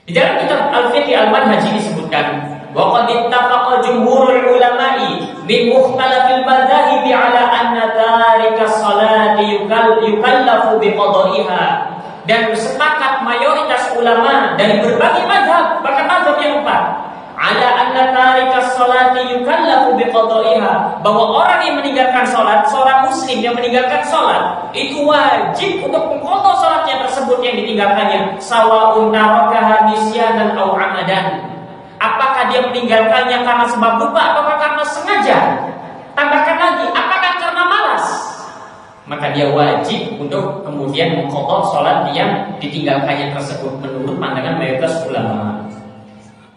Di dalam kitab Al-Fiqh Al-Manhaj disebutkan, wa qad ittafaqa jumhurul ulama'i min mukhtalafil madhahibi ala anna tarika sholati yukallafu biqada'iha. Dan sepakat mayoritas ulama dari berbagai mazhab, bahkan mazhab yang empat, ala anna tarika sholati yukallafu biqada'iha, bahwa orang yang meninggalkan sholat, seorang muslim yang meninggalkan sholat, itu wajib untuk mengqadha sholatnya tersebut yang ditinggalkannya, sawa'un tarakaha nisyanan aw amadan. Apakah dia meninggalkannya karena sebab lupa ataukah karena sengaja? Tambahkan lagi, apakah karena malas? Maka dia wajib untuk kemudian mengqadha sholat yang ditinggalkannya tersebut menurut pandangan mayoritas ulama.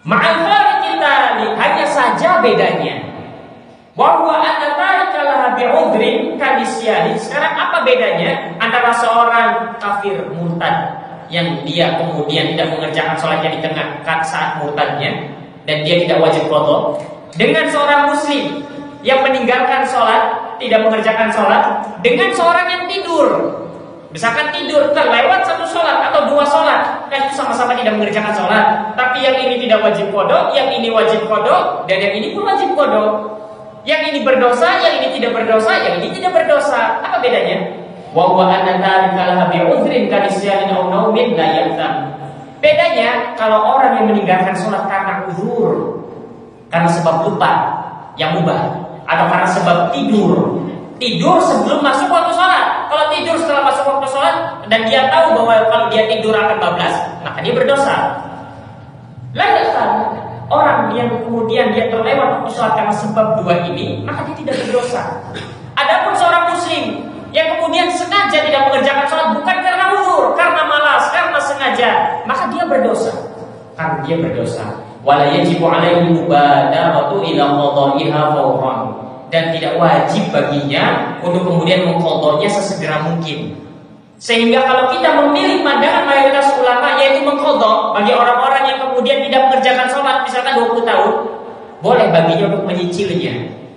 Ma'al kita hanya saja bedanya bahwa anna tarikalaha bi'udhrin kanisyani. Sekarang apa bedanya antara seorang kafir murtad yang dia kemudian tidak mengerjakan sholatnya di tengah saat murtadnya dan dia tidak wajib qadha, dengan seorang muslim yang meninggalkan sholat, tidak mengerjakan sholat, dengan seorang yang tidur. Misalkan tidur terlewat satu sholat atau dua sholat, kan itu sama-sama tidak mengerjakan sholat, tapi yang ini tidak wajib qadha, yang ini wajib qadha, dan yang ini pun wajib qadha. Yang ini berdosa, yang ini tidak berdosa, yang ini tidak berdosa. Apa bedanya? Wa huwa anna tarikalaha bi'udhrin kanisyanin aw naumin la yatham. Bedanya kalau orang yang meninggalkan sholat karena uzur, karena sebab lupa yang mubah, atau karena sebab tidur sebelum masuk waktu sholat. Kalau tidur setelah masuk waktu sholat dan dia tahu bahwa kalau dia tidur akan bablas, maka dia berdosa. La yatham. Orang yang kemudian dia terlewat waktu sholat karena sebab dua ini, maka dia tidak berdosa. Adapun seorang muslim yang kemudian sengaja tidak mengerjakan sholat bukan karena uzur, karena malas, karena sengaja, maka dia berdosa. Karena dia berdosa. Wala yajibu alaihi mubadaratu ila qada'iha fawran. Dan tidak wajib baginya untuk kemudian mengqadhanya sesegera mungkin. Sehingga kalau kita memilih pandangan mayoritas ulama yaitu mengqadha bagi orang-orang yang kemudian tidak mengerjakan sholat misalkan 20 tahun, boleh baginya untuk menyicilnya.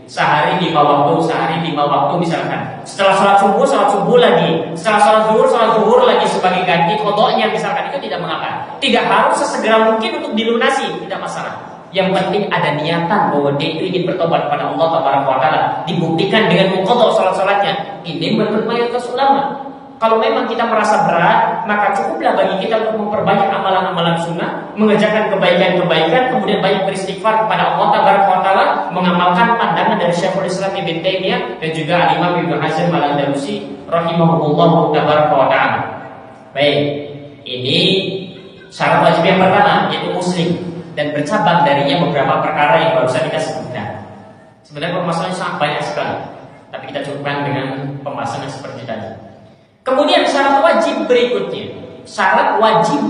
Sehari 5 waktu misalkan. Setelah sholat subuh lagi. Setelah sholat zuhur lagi sebagai ganti qadhanya misalkan, itu tidak mengapa. Tidak harus sesegera mungkin untuk dilunasi, tidak masalah. Yang penting ada niatan bahwa dia itu ingin bertobat kepada Allah Taala. Dibuktikan dengan mengqadha sholat-sholatnya. Ini menurut mayoritas ulama. Kalau memang kita merasa berat, maka cukuplah bagi kita untuk memperbanyak amalan-amalan sunnah, mengerjakan kebaikan-kebaikan, kemudian banyak beristighfar kepada Allah Taala, mengamalkan pandangan dari Syekhul Islam Ibnu Taimiyah dan juga Imam Ibnu Hazm Al-Andalusi rahimahullah taala. Baik, ini syarat wajib yang pertama yaitu muslim, dan bercabang darinya beberapa perkara yang barusan kita sebutkan. Sebenarnya permasalahannya sangat banyak sekali, tapi kita cukupkan dengan pembahasan yang seperti tadi. Kemudian syarat wajib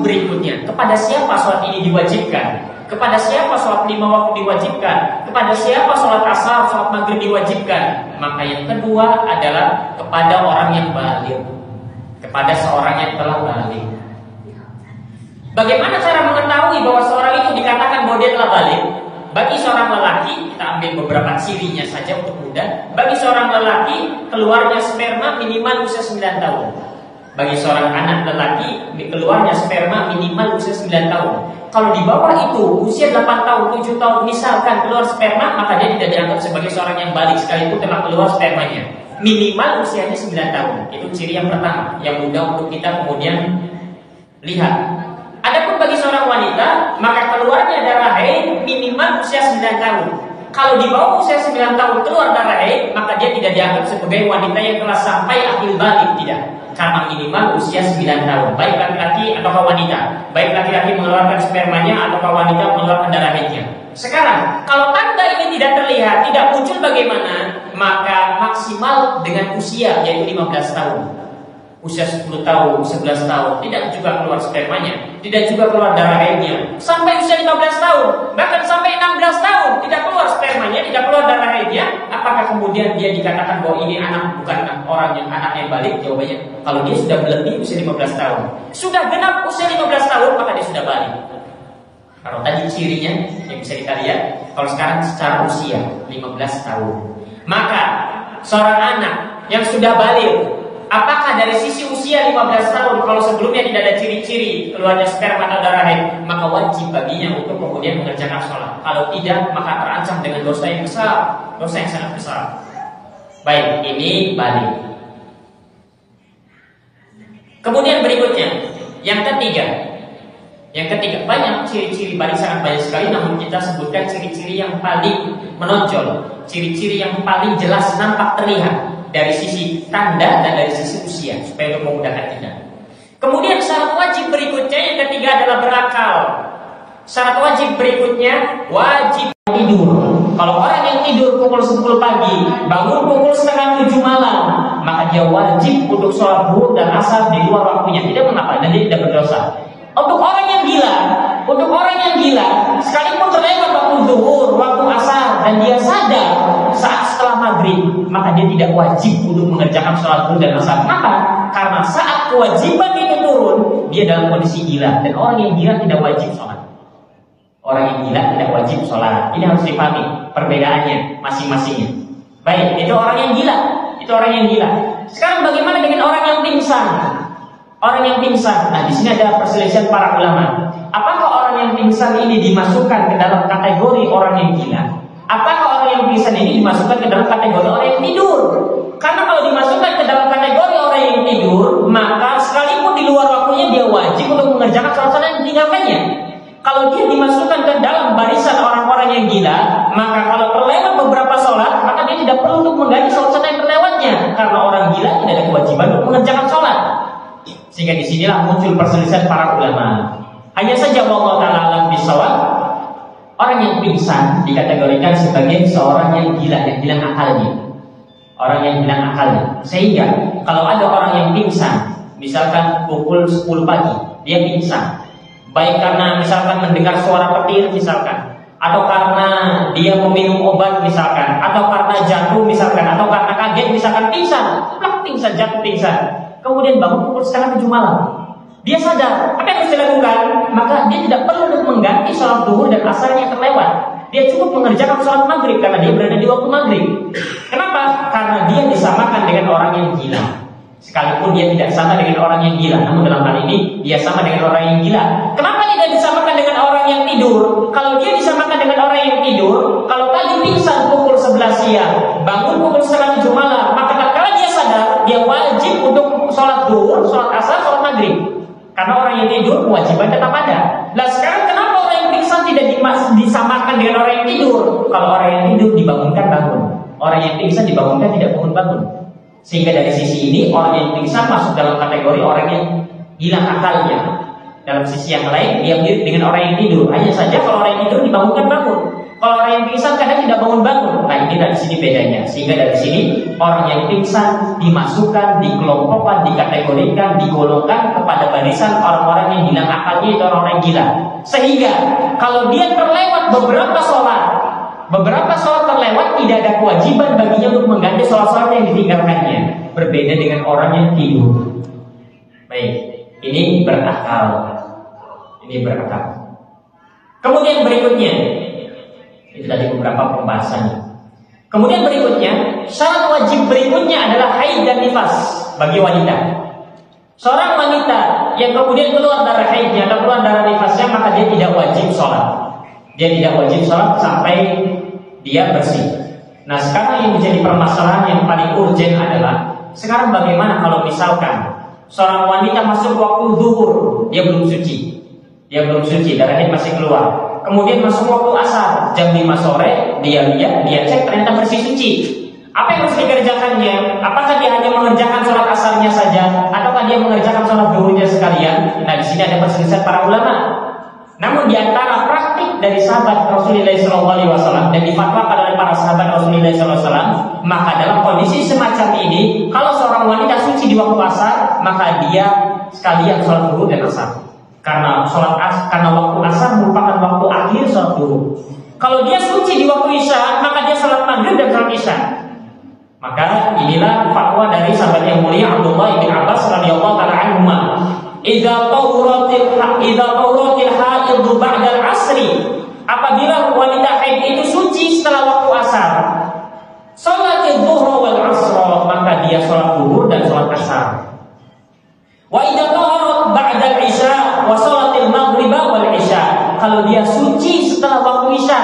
berikutnya, kepada siapa sholat ini diwajibkan, kepada siapa sholat 5 waktu diwajibkan, kepada siapa sholat asar, sholat maghrib diwajibkan. Maka yang kedua adalah kepada orang yang baligh, kepada seorang yang telah baligh. Bagaimana cara mengetahui bahwa seorang itu dikatakan bahwa dia telah baligh? Bagi seorang lelaki, kita ambil beberapa cirinya saja untuk mudah. Bagi seorang lelaki, keluarnya sperma minimal usia 9 tahun. Bagi seorang anak lelaki, keluarnya sperma minimal usia 9 tahun. Kalau di bawah itu, usia 8 tahun, 7 tahun misalkan keluar sperma, maka dia tidak dianggap sebagai seorang yang baligh sekalipun telah keluar spermanya. Minimal usianya 9 tahun. Itu ciri yang pertama, yang mudah untuk kita kemudian lihat. Adapun Adapun bagi seorang wanita, maka keluarnya darah haid minimal usia 9 tahun. Kalau di bawah usia 9 tahun keluar darah haid, maka dia tidak dianggap sebagai wanita yang telah sampai akil balik, tidak. Karena minimal usia 9 tahun, baik laki-laki atau wanita, baik laki-laki mengeluarkan spermanya atau wanita mengeluarkan darah haidnya. Sekarang, kalau tanda ini tidak terlihat, tidak muncul bagaimana? Maka maksimal dengan usia, yaitu 15 tahun. Usia 10 tahun, 11 tahun, tidak juga keluar spermanya, tidak juga keluar darah haidnya. Sampai usia 15 tahun, bahkan sampai 16 tahun, tidak keluar spermanya, tidak keluar darah haidnya. Apakah kemudian dia dikatakan bahwa ini anak bukan orang yang anak yang balik? Jawabannya, kalau dia sudah melebihi usia 15 tahun, sudah genap usia 15 tahun, maka dia sudah balik. Kalau tadi cirinya yang bisa kita lihat, kalau sekarang secara usia 15 tahun, maka seorang anak yang sudah balik, apakah dari sisi usia 15 tahun, kalau sebelumnya tidak ada ciri-ciri keluarnya sperma atau darah haid, maka wajib baginya untuk kemudian mengerjakan sholat. Kalau tidak, maka terancam dengan dosa yang besar, dosa yang sangat besar. Baik, ini balik. Kemudian berikutnya, yang ketiga banyak ciri-ciri balik, sangat banyak sekali, namun kita sebutkan ciri-ciri yang paling menonjol, ciri-ciri yang paling jelas nampak terlihat dari sisi tanda dan dari sisi usia, supaya untuk memudahkan kita. Kemudian syarat wajib berikutnya yang ketiga adalah berakal. Syarat wajib berikutnya wajib tidur. Kalau orang yang tidur pukul 10 pagi, bangun pukul setengah 7 malam, maka dia wajib untuk sholat zuhur dan asar di luar waktunya, tidak mengapa, dan dia tidak berdosa. Untuk orang yang gila, sekalipun terlewat waktu zuhur, waktu asar, dan dia sadar saat setelah maghrib, maka dia tidak wajib untuk mengerjakan sholat zuhur dan asar. Kenapa? Karena saat kewajiban itu turun, dia dalam kondisi gila, dan orang yang gila tidak wajib sholat. Orang yang gila tidak wajib sholat. Ini harus dipahami perbedaannya masing-masingnya. Baik, itu orang yang gila. Sekarang bagaimana dengan orang yang pingsan? Nah, di sini ada perselisihan para ulama. Apakah orang yang pingsan ini dimasukkan ke dalam kategori orang yang gila? Apakah orang yang pingsan ini dimasukkan ke dalam kategori orang yang tidur? Karena kalau dimasukkan ke dalam kategori orang yang tidur, maka sekalipun di luar waktunya dia wajib untuk mengerjakan sholat yang ditinggalkannya. Kalau dia dimasukkan ke dalam barisan orang-orang yang gila, maka kalau terlewat beberapa sholat, maka dia tidak perlu untuk mengganti sholat yang terlewatnya, karena orang gila tidak ada kewajiban untuk mengerjakan sholat. Sehingga disinilah muncul perselisihan para ulama. Hanya saja wallahu ta'ala alam bisawab, orang yang pingsan dikategorikan sebagai seorang yang gila, yang hilang akalnya. Orang yang hilang akalnya. Sehingga kalau ada orang yang pingsan, misalkan pukul 10 pagi, dia pingsan, baik karena misalkan mendengar suara petir misalkan, atau karena dia meminum obat misalkan, atau karena jatuh misalkan, atau karena kaget misalkan, pingsan, jatuh pingsan, kemudian bangun pukul setengah 7 malam, dia sadar, apa yang harus dilakukan? Maka dia tidak perlu untuk mengganti sholat zuhur dan asarnya yang terlewat. Dia cukup mengerjakan sholat maghrib karena dia berada di waktu maghrib. Kenapa? Karena dia disamakan dengan orang yang gila. Sekalipun dia tidak sama dengan orang yang gila, namun dalam hal ini dia sama dengan orang yang gila. Kenapa tidak disamakan dengan orang yang tidur? Kalau dia disamakan dengan orang yang tidur, kalau tadi pingsan pukul 11 siang, bangun pukul setengah 7 malam, maka tatkala dia sadar, dia wajib untuk sholat zuhur, sholat asar, sholat maghrib. Karena orang yang tidur kewajiban tetap ada. Nah sekarang kenapa orang yang pingsan tidak disamakan dengan orang yang tidur? Kalau orang yang tidur dibangunkan bangun, orang yang pingsan dibangunkan tidak bangun-bangun. Sehingga dari sisi ini orang yang pingsan masuk dalam kategori orang yang hilang akalnya. Dalam sisi yang lain dia mirip dengan orang yang tidur. Hanya saja kalau orang yang tidur dibangunkan bangun, kalau orang yang pingsan kadang tidak bangun-bangun. Nah ini dari sini bedanya. Sehingga dari sini orang yang pingsan dimasukkan, dikelompokkan, dikategorikan, digolongkan kepada barisan orang-orang yang hilang akalnya, itu orang-orang yang gila. Sehingga kalau dia terlewat beberapa sholat terlewat, tidak ada kewajiban baginya untuk mengganti sholat-sholat yang ditinggalkannya. Berbeda dengan orang yang tidur. Baik, ini berakal. Kemudian berikutnya, itu tadi beberapa pembahasannya. Kemudian berikutnya, syarat wajib berikutnya adalah haid dan nifas bagi wanita. Seorang wanita yang kemudian keluar darah haidnya atau keluar darah nifasnya, maka dia tidak wajib sholat. Dia tidak wajib sholat sampai dia bersih. Nah sekarang yang menjadi permasalahan yang paling urgent adalah, sekarang bagaimana kalau misalkan seorang wanita masuk waktu zuhur, dia belum suci. dia belum suci, darah haid masih keluar. Kemudian masuk waktu asar, jam 5 sore, dia lihat, dia cek ternyata bersih suci. Apa yang harus dikerjakannya? Apakah dia hanya mengerjakan sholat asarnya saja, ataukah dia mengerjakan sholat zuhurnya sekalian? Nah, di sini ada perselisihan para ulama. Namun di antara praktik dari sahabat Rasulullah SAW dan difatwakan oleh para sahabat Rasulullah SAW, maka dalam kondisi semacam ini, kalau seorang wanita suci di waktu asar, maka dia sekalian sholat zuhur dan asar. Karena waktu asar merupakan waktu akhir sholat zuhur. Kalau dia suci di waktu isya, maka dia sholat maghrib dan sholat isya. Maka inilah fatwa dari sahabat yang mulia Abdullah bin Abbas radhiyallahu taala anhuma. Idza tawratil haid ba'da al-'asri, apabila wanita haid itu suci setelah waktu asar, sholatil dhuhra wal 'asra, maka dia sholat zuhur dan sholat asar. Wa idza taharat ba'da al-'isya wa sholatil maghriba wal 'isya, kalau dia suci setelah waktu isya,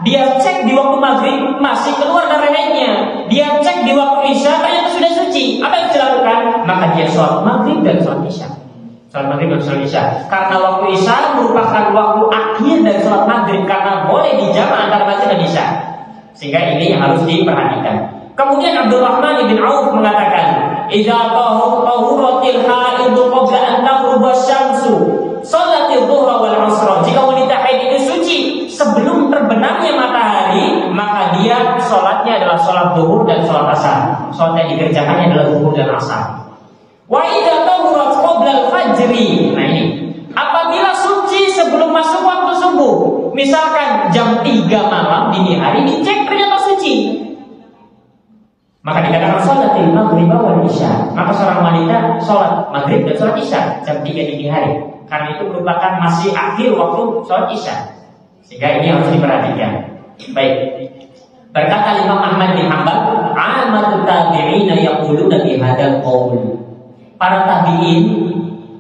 dia cek di waktu maghrib masih keluar darah haidnya, dia cek di waktu isya ternyata sudah suci, apa yang dilakukan? Maka dia sholat maghrib dan sholat isya. Sholat maghrib dan sholat isya. Karena waktu isya merupakan waktu akhir dari sholat maghrib, karena boleh dijamak antara maghrib dan isya. Sehingga ini yang harus diperhatikan. Kemudian Abdurrahman bin Auf mengatakan, idza tahuratil haidu qabla an taghruba syamsu sholatil dhuhra wal 'asra. Jika wanita haid itu suci sebelum terbenamnya matahari, maka dia sholatnya adalah sholat zuhur dan sholat asar. Sholat yang dikerjakannya adalah zuhur dan asar. Wa idza tahurat qabla al-fajri. Nah ini, apabila suci sebelum masuk waktu subuh, misalkan jam 3 malam dini hari, dicek ternyata suci, maka dikatakan sholatil maghrib wal isya. Maka seorang wanita sholat maghrib dan sholat isya jam 3 dini hari, karena itu merupakan masih akhir waktu sholat isya. Sehingga ini harus diperhatikan. Baik. Berkata Imam Ahmad bin Hanbal, "Amatut tabi'in yaquluna bi hadzal qaul." Para tabi'in,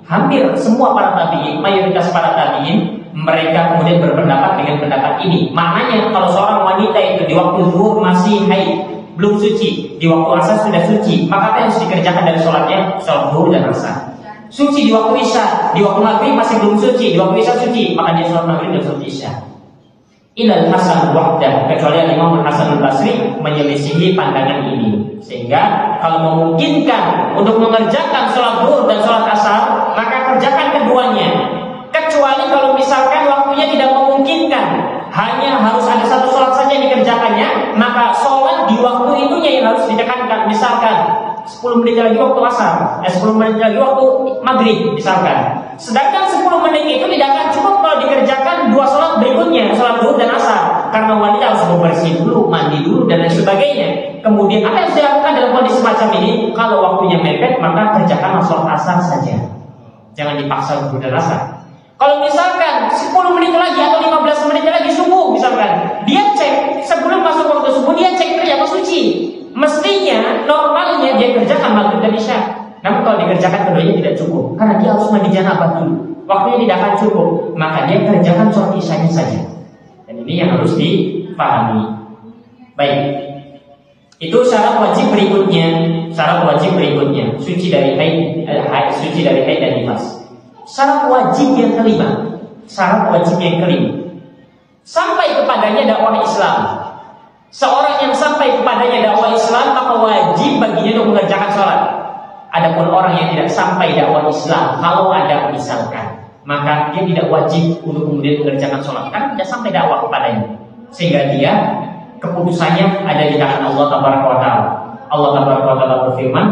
hampir semua para tabi'in, mayoritas para tabi'in, mereka kemudian berpendapat dengan pendapat ini. Maknanya kalau seorang wanita itu di waktu zuhur masih haid, belum suci, di waktu asar sudah suci, maka apa yang harus dikerjakan dari sholatnya? Sholat zuhur dan asar. Suci di waktu isya, di waktu maghrib masih belum suci, di waktu isya suci, maka dia sholat maghrib dan sholat isya. Ilal Hasan wahdah, kecuali Imam Hasan al-Basri menyelisihi pandangan ini. Sehingga kalau memungkinkan untuk mengerjakan sholat zuhur dan sholat asar, maka kerjakan keduanya. Kecuali kalau misalkan waktunya tidak memungkinkan, hanya harus ada satu sholat saja yang dikerjakannya, maka sholat di waktu itunya yang harus ditekankan. Misalkan 10 menit lagi waktu asar, 10 menit lagi waktu maghrib misalkan. Sedangkan 10 menit itu tidak akan cukup kalau dikerjakan dua sholat berikutnya, sholat zuhur dan asar, karena wanita harus bersih dulu, mandi dulu dan lain sebagainya. Kemudian apa yang harus dilakukan dalam kondisi semacam ini? Kalau waktunya mepet, maka kerjakan sholat asar saja, jangan dipaksa zuhur dan asar. Kalau misalkan 10 menit lagi atau 15 menit lagi subuh misalkan, dia cek sebelum masuk waktu subuh, dia cek ternyata suci, mestinya normalnya dia kerjakan maghrib dan isya. Namun kalau dikerjakan keduanya tidak cukup, karena dia harus mandi janabah dulu, waktunya tidak akan cukup, maka dia kerjakan sholat isyanya saja. Dan ini yang harus dipahami. Baik, itu syarat wajib berikutnya. Syarat wajib berikutnya, suci dari haid dan nifas. Syarat wajib yang kelima, sampai kepadanya dakwah Islam. Seorang yang sampai kepadanya dakwah Islam, maka wajib baginya untuk mengerjakan sholat. Adapun orang yang tidak sampai dakwah Islam, kalau ada misalkan, maka dia tidak wajib untuk kemudian mengerjakan sholat, karena tidak sampai dakwah kepadanya. Sehingga dia keputusannya ada di tangan Allah Tabaraka wa Ta'ala. Allah Tabaraka wa Ta'ala berfirman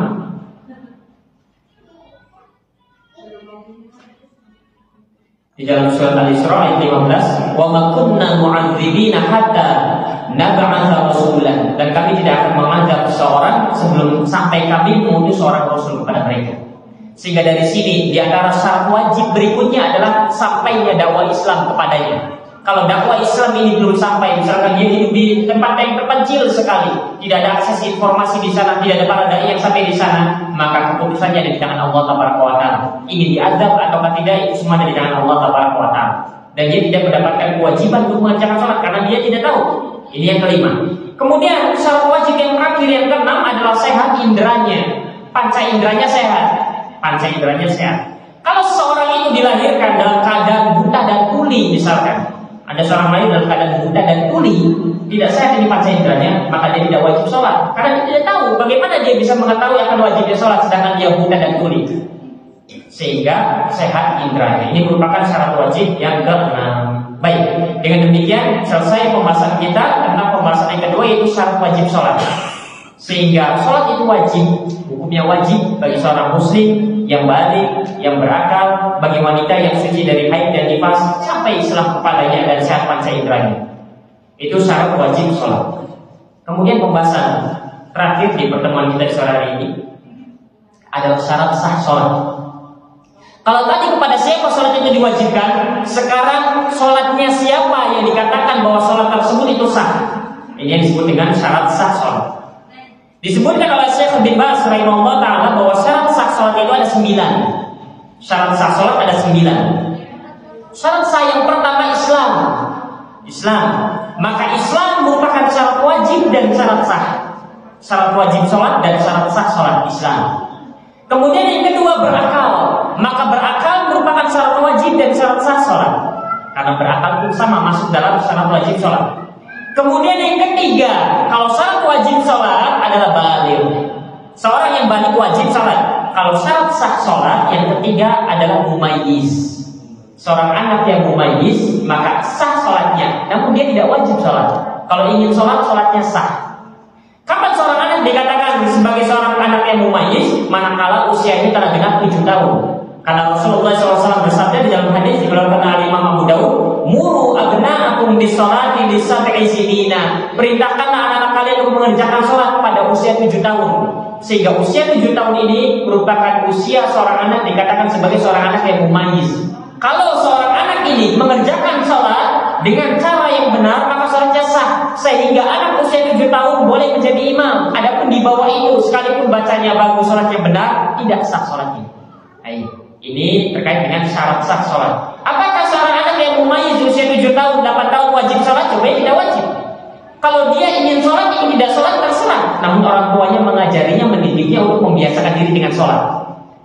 di dalam surat Al-Isra ayat 15, "Wa ma kunna mu'adzibina hatta nab'atha rasulan." Dan kami tidak akan mengazab seseorang sebelum sampai kami mengutus seorang rasul kepada mereka. Sehingga dari sini di antara syarat wajib berikutnya adalah sampainya dakwah Islam kepadanya. Kalau dakwah Islam ini belum sampai, misalkan dia hidup di tempat yang terpencil sekali, tidak ada akses informasi di sana, tidak ada para dai yang sampai di sana, maka keputusannya ada di tangan Allah Tabaraka wa Ta'ala. Ingin diazab atau tidak, itu semua ada di tangan Allah Tabaraka wa Ta'ala. Dan dia tidak mendapatkan kewajiban untuk mengerjakan sholat karena dia tidak tahu. Ini yang kelima. Kemudian syarat wajib yang terakhir, yang keenam adalah sehat inderanya, panca inderanya sehat. Kalau seseorang itu dilahirkan dalam keadaan buta dan tuli, misalkan ada seorang lahir dalam keadaan buta dan tuli, tidak sehat ini panca inderanya, maka dia tidak wajib sholat, karena dia tidak tahu bagaimana dia bisa mengetahui akan wajibnya sholat sedangkan dia buta dan tuli. Sehingga sehat inderanya, ini merupakan syarat wajib yang ke-6. Baik, dengan demikian selesai pembahasan kita tentang pembahasan yang kedua, yaitu syarat wajib sholat. Sehingga sholat itu wajib, hukumnya wajib bagi seorang muslim yang balik, yang berakal, bagi wanita yang suci dari haid dan nifas sampai Islam kepadanya dan sehat panca inderanya. Itu syarat wajib sholat. Kemudian pembahasan terakhir di pertemuan kita di sore hari ini adalah syarat sah sholat. Kalau tadi kepada siapa sholat itu diwajibkan, sekarang sholatnya siapa yang dikatakan bahwa sholat tersebut itu sah. Ini yang disebut dengan syarat sah sholat. Disebutkan oleh Syekh bin Baz rahimahullah ta'ala bahwa syarat sah sholat itu ada 9. Syarat sah sholat ada 9. Syarat sah yang pertama Islam. Maka Islam merupakan syarat wajib dan syarat sah. Syarat wajib sholat dan syarat sah sholat Islam. Kemudian yang kedua berakal. Maka berakal merupakan syarat wajib dan syarat sah sholat. Karena berakal pun sama masuk dalam syarat wajib sholat. Kemudian yang ketiga, kalau syarat wajib sholat adalah baligh. Seorang yang baligh wajib sholat. Kalau syarat sah sholat yang ketiga adalah mumayyiz. Seorang anak yang mumayyiz maka sah sholatnya, namun dia tidak wajib sholat. Kalau ingin sholat, sholatnya sah. Kapan seorang anak dikatakan sebagai seorang anak yang mumayyiz? Manakala usianya telah genap 7 tahun. Karena Rasulullah SAW bersabda di dalam hadis dikeluarkan oleh Imam Abu Daud, muru abna'akum bis-sholati li sab'i sinina. Perintahkanlah anak-anak kalian untuk mengerjakan sholat pada usia 7 tahun. Sehingga usia 7 tahun ini merupakan usia seorang anak dikatakan sebagai seorang anak yang mumayyiz. Kalau seorang anak ini mengerjakan sholat dengan cara yang benar, maka sholatnya sah. Sehingga anak usia 7 tahun boleh menjadi imam. Adapun di bawah itu, sekalipun bacanya bagus, sholatnya benar, tidak sah sholatnya. Ini terkait dengan syarat sah sholat. Apakah seorang anak yang mumayyiz usia 7 tahun, 8 tahun wajib sholat? Coba tidak wajib. Kalau dia ingin sholat, ingin tidak sholat, terserah. Namun orang tuanya mengajarinya, mendidiknya untuk membiasakan diri dengan sholat.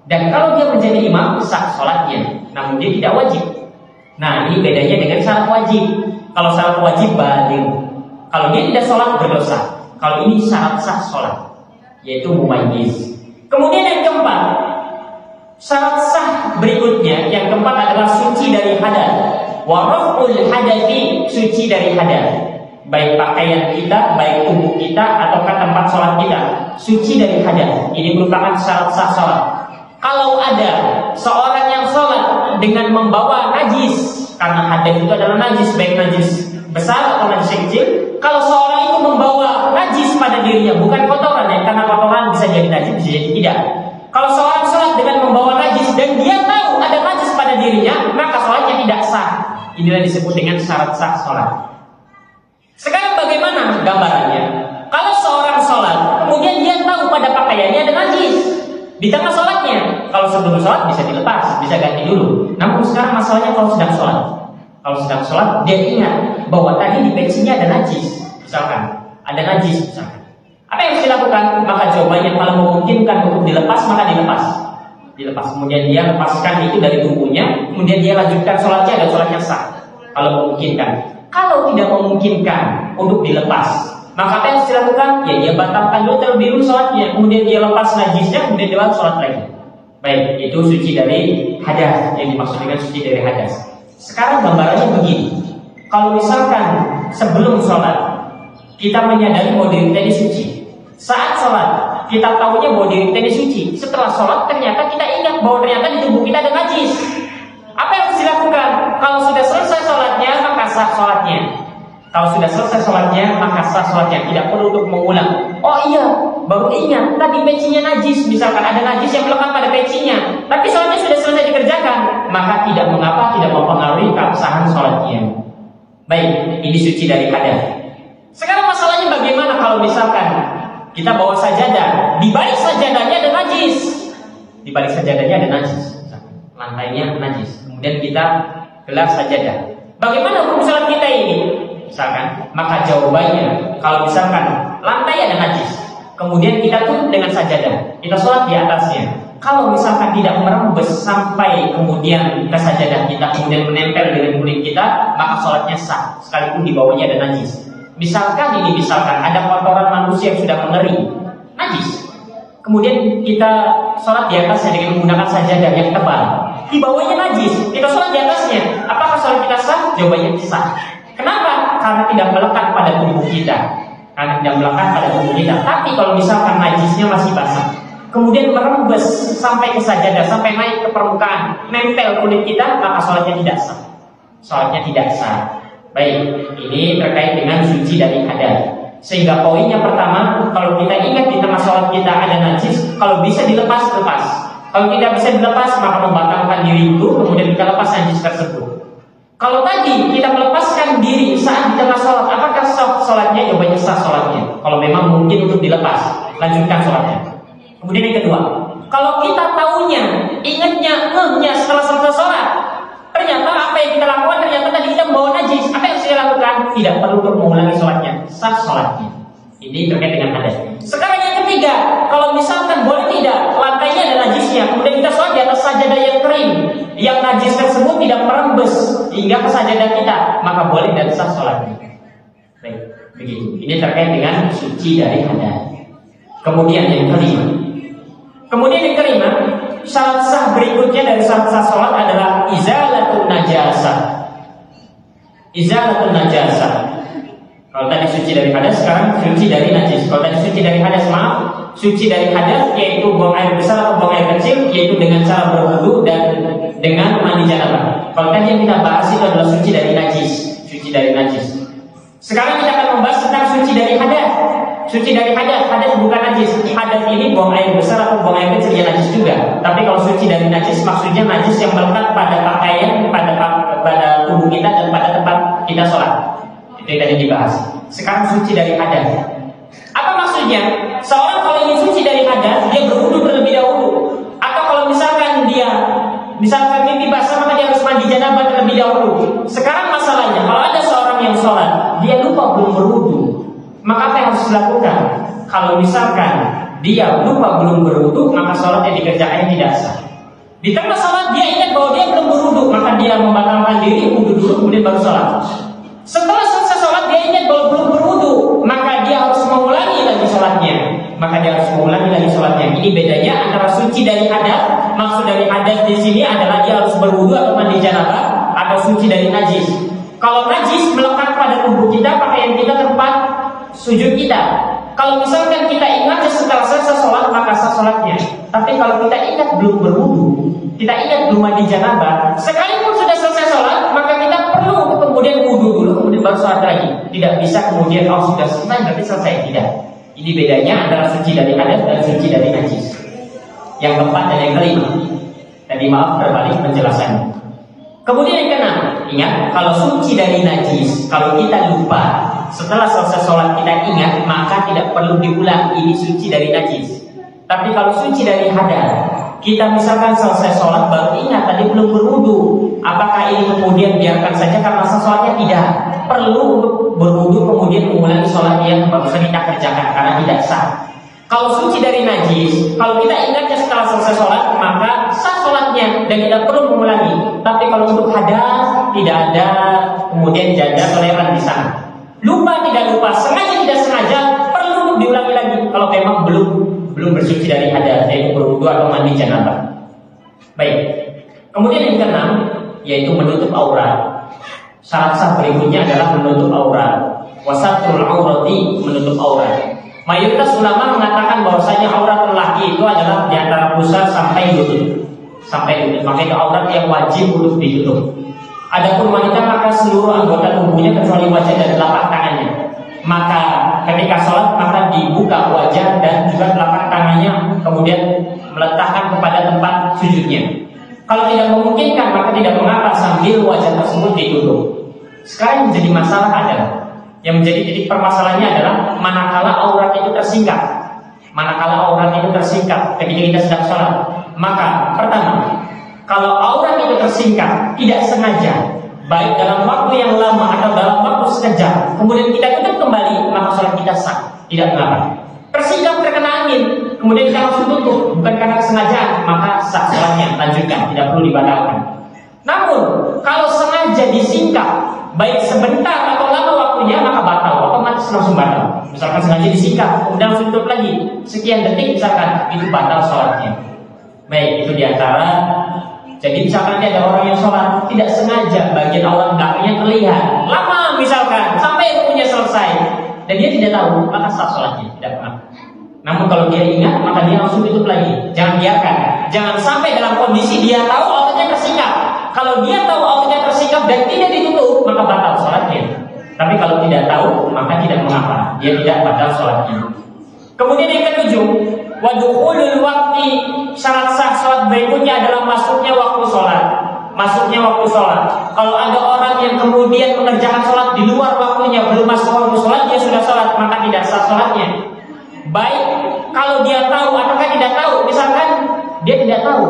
Dan kalau dia menjadi imam, sah sholatnya. Namun dia tidak wajib. Nah, ini bedanya dengan syarat wajib. Kalau syarat wajib baligh. Kalau dia tidak sholat, berdosa. Kalau ini syarat sah sholat, yaitu mumayyiz. Kemudian yang keempat, syarat sah berikutnya, yang keempat adalah suci dari hadas. Wa raf'ul hadathi, suci dari hadas. Baik pakaian kita, baik tubuh kita, ataukah tempat sholat kita, suci dari hadas. Ini merupakan syarat sah sholat. Kalau ada seorang yang sholat dengan membawa najis, karena hadas itu adalah najis, baik najis besar atau najis kecil. Kalau seorang itu membawa najis pada dirinya, bukan kotoran ya, karena kotoran bisa jadi najis, bisa jadi tidak. Kalau seorang sholat dengan membawa najis dan dia tahu ada najis pada dirinya, maka sholatnya tidak sah. Inilah disebut dengan syarat sah sholat. Sekarang bagaimana gambarannya? Kalau seorang sholat, kemudian dia tahu pada pakaiannya ada najis di tengah sholatnya. Kalau sebelum sholat bisa dilepas, bisa ganti dulu. Namun sekarang masalahnya kalau sedang sholat. Kalau sedang sholat, dia ingat bahwa tadi di pecinya ada najis, misalkan ada najis, misalkan. Apa yang harus dilakukan? Maka jawabannya kalau memungkinkan untuk dilepas, maka dilepas. Kemudian dia lepaskan itu dari tubuhnya, kemudian dia lanjutkan sholatnya dan sholatnya sah. Kalau memungkinkan. Kalau tidak memungkinkan untuk dilepas, maka apa yang harus dilakukan? Ya dia batalkan dulu terlebih dulu sholatnya, kemudian dia lepas najisnya, kemudian dia sholat lagi. Baik, itu suci dari hadas, yang dimaksud dengan suci dari hadas. Sekarang gambarannya begini. Kalau misalkan sebelum sholat kita menyadari bahwa diri kita ini suci. Saat sholat kita tahunya bahwa diri kita ini suci. Setelah sholat ternyata kita ingat bahwa ternyata di tubuh kita ada najis. Apa yang harus dilakukan? Kalau sudah selesai sholatnya, maka sah sholatnya. Kalau sudah selesai sholatnya, maka sah sholatnya. Tidak perlu untuk mengulang. Oh iya, baru ingat tadi pecinya najis. Misalkan ada najis yang melekat pada pecinya, tapi sholatnya sudah selesai dikerjakan, maka tidak mengapa, tidak mempengaruhi keabsahan sholatnya. Baik, ini suci dari hadas. Sekarang masalahnya bagaimana kalau misalkan kita bawa sajadah, di balik sajadahnya ada najis. Di balik sajadahnya ada najis. Lantainya najis. Kemudian kita gelar sajadah. Bagaimana hukum salat kita ini? Misalkan, maka jawabannya kalau misalkan lantai ada najis, kemudian kita tutup dengan sajadah, kita sholat di atasnya, Kalau misalkan tidak merembes sampai kemudian ke sajadah kita, kemudian menempel dengan kulit kita, maka sholatnya sah, sekalipun di bawahnya ada najis. Misalkan ada kotoran manusia yang sudah mengering, najis. Kemudian kita sholat di atasnya dengan menggunakan sajadah yang tebal, di bawahnya najis, kita sholat di atasnya, apakah sholat kita sah? Jawabannya sah. Kenapa? Karena tidak melekat pada tubuh kita. Tapi kalau misalkan najisnya masih basah, kemudian merembes sampai ke sajadah, sampai naik ke permukaan, nempel kulit kita, maka sholatnya tidak sah. Baik, ini terkait dengan suci dari hadas. Sehingga poinnya pertama, kalau kita ingat di tengah sholat kita ada najis, kalau bisa dilepas. Kalau tidak bisa dilepas, maka membatalkan diri itu, kemudian kita lepas najis tersebut. Kalau tadi kita melepaskan diri saat di tengah sholat, apakah sah sholatnya? Jawabannya sah sholatnya. Kalau memang mungkin untuk dilepas, lanjutkan sholatnya. Kemudian yang kedua, kalau kita tahunya, ingatnya, setelah selesai sholat, ternyata apa yang kita lakukan, ternyata tadi kita membawa najis, apa yang harus kita lakukan? Tidak perlu untuk mengulangi sholatnya, sah sholatnya. Ini terkait dengan hadas. Sekarang yang ketiga, kalau misalkan boleh tidak, lantainya ada najisnya, kemudian kita sholat di atas sajadah yang kering, yang najis tersebut tidak merembes hingga ke sajadah kita, maka boleh dan sah sholatnya. Baik, begitu. Ini terkait dengan suci dari hadas. Kemudian yang kelima, syarat sah berikutnya dari syarat sah sholat adalah izalatun najasah. Kalau tadi suci dari hadas, sekarang suci dari najis. Kalau tadi suci dari hadas, suci dari hadas yaitu buang air besar atau buang air kecil, yaitu dengan cara berwudu dan dengan mandi janabah. Kalau tadi yang kita bahas itu adalah suci dari najis. Sekarang kita akan membahas tentang suci dari hadas. Suci dari hadas bukan najis. Hadas ini buang air besar atau buang air kecil, ya najis juga. Tapi kalau suci dari najis, maksudnya najis yang melekat pada pakaian, pada tubuh kita dan pada tempat kita sholat. Itu yang tadi dibahas. Sekarang suci dari hadas. Apa maksudnya? Seorang kalau ingin suci dari hadas, dia berwudu terlebih dahulu. Atau kalau misalkan mimpi basah, maka dia harus mandi janabah terlebih dahulu. Sekarang masalahnya, kalau ada seorang yang sholat, dia lupa belum berwudu, maka apa yang harus dilakukan? Kalau misalkan dia lupa belum berwudu, maka sholat yang dikerjakannya tidak sah. Di tengah sholat dia ingat bahwa dia belum berwudu, maka dia membatalkan diri, wudu dulu, kemudian baru sholat. Setelah selesai sholat dia ingat bahwa belum berwudu, maka dia harus mengulangi lagi sholatnya. Ini bedanya antara suci dari hadas. Maksud dari hadas di sini adalah dia harus berwudu atau mandi janabah, atau suci dari najis. Kalau najis melekat pada tubuh kita, pakaian kita, tempat sujud kita. Kalau misalkan kita ingat setelah selesai sholat, maka sah sholatnya. Tapi kalau kita ingat belum berwudu, kita ingat belum mandi janabah, sekalipun sudah selesai sholat, maka kita perlu untuk kemudian wudu dulu, kemudian baru sholat lagi. Tidak bisa kemudian sudah selesai berarti selesai, tidak. Ini bedanya antara suci dari hadas dan suci dari najis. Yang keempat dan yang kelima. Tadi maaf terbalik penjelasannya. Kemudian yang keenam, ingat kalau suci dari najis, kalau kita lupa setelah selesai sholat kita ingat, maka tidak perlu diulang, ini suci dari najis. Tapi kalau suci dari hadas, kita misalkan selesai sholat baru ingat tadi belum berwudu, apakah ini kemudian biarkan saja karena sholatnya? Tidak, perlu untuk berwudu kemudian mengulangi sholat yang barusan kita kerjakan karena tidak sah. Kalau suci dari najis, kalau kita ingatnya setelah selesai sholat, maka sah sholatnya dan tidak perlu mengulangi. Tapi kalau untuk hadas, tidak ada kemudian janda toleran di sana. Lupa tidak lupa, sengaja tidak sengaja, perlu diulangi lagi. Kalau memang belum bersuci dari hadas, yaitu berwudu atau mandi janabah. Baik. Kemudian yang keenam, yaitu menutup aurat. Syarat sah berikutnya adalah menutup aurat. Wasatrul aurati, menutup aurat. Mayoritas ulama mengatakan bahwasanya aurat lelaki itu adalah di antara pusar sampai lutut. Maka itu aurat yang wajib untuk ditutup. Adapun wanita maka seluruh anggota tubuhnya kecuali wajah dan telapak tangannya. Maka ketika sholat maka dibuka wajah dan juga telapak tangannya, kemudian meletakkan kepada tempat sujudnya. Kalau tidak memungkinkan maka tidak mengapa sambil wajah tersebut ditutup. Sekarang menjadi masalah adalah, yang menjadi titik permasalahannya adalah manakala aurat itu tersingkap. Ketika kita sedang sholat, maka pertama, kalau aurat itu tersingkap tidak sengaja, baik dalam waktu yang lama atau dalam waktu sekejap, kemudian kita tutup kembali, maka sholat kita sah, tidak mengapa. Tersingkap terkena angin, kemudian kita langsung tutup, bukan karena kesengajaan, maka sah sholatnya, lanjutkan, tidak perlu dibatalkan. Namun, kalau sengaja disingkat, baik sebentar atau lama waktunya, maka batal, otomatis langsung batal. Misalkan sengaja disingkat, kemudian langsung tutup lagi, sekian detik misalkan, itu batal sholatnya. Baik, itu diantara. Jadi misalkan ada orang yang sholat tidak sengaja, bagian aurat belakangnya terlihat lama misalkan sampai rukunya selesai dan dia tidak tahu, maka sah sholatnya, tidak pernah. Namun kalau dia ingat, maka dia langsung tutup lagi. Jangan biarkan, jangan sampai dalam kondisi dia tahu auratnya tersikap. Kalau dia tahu auratnya tersikap dan tidak ditutup, maka batal sholatnya. Tapi kalau tidak tahu, maka tidak mengapa, dia tidak batal sholatnya. Kemudian yang ketujuh, wadukhulul waktu, syarat sah sholat berikutnya adalah masuknya waktu sholat. Masuknya waktu sholat. Kalau ada orang yang kemudian mengerjakan sholat di luar waktunya, belum masuk waktu sholat, dia sudah sholat, maka tidak sah sholatnya. Baik kalau dia tahu ataukah tidak tahu. Misalkan dia tidak tahu,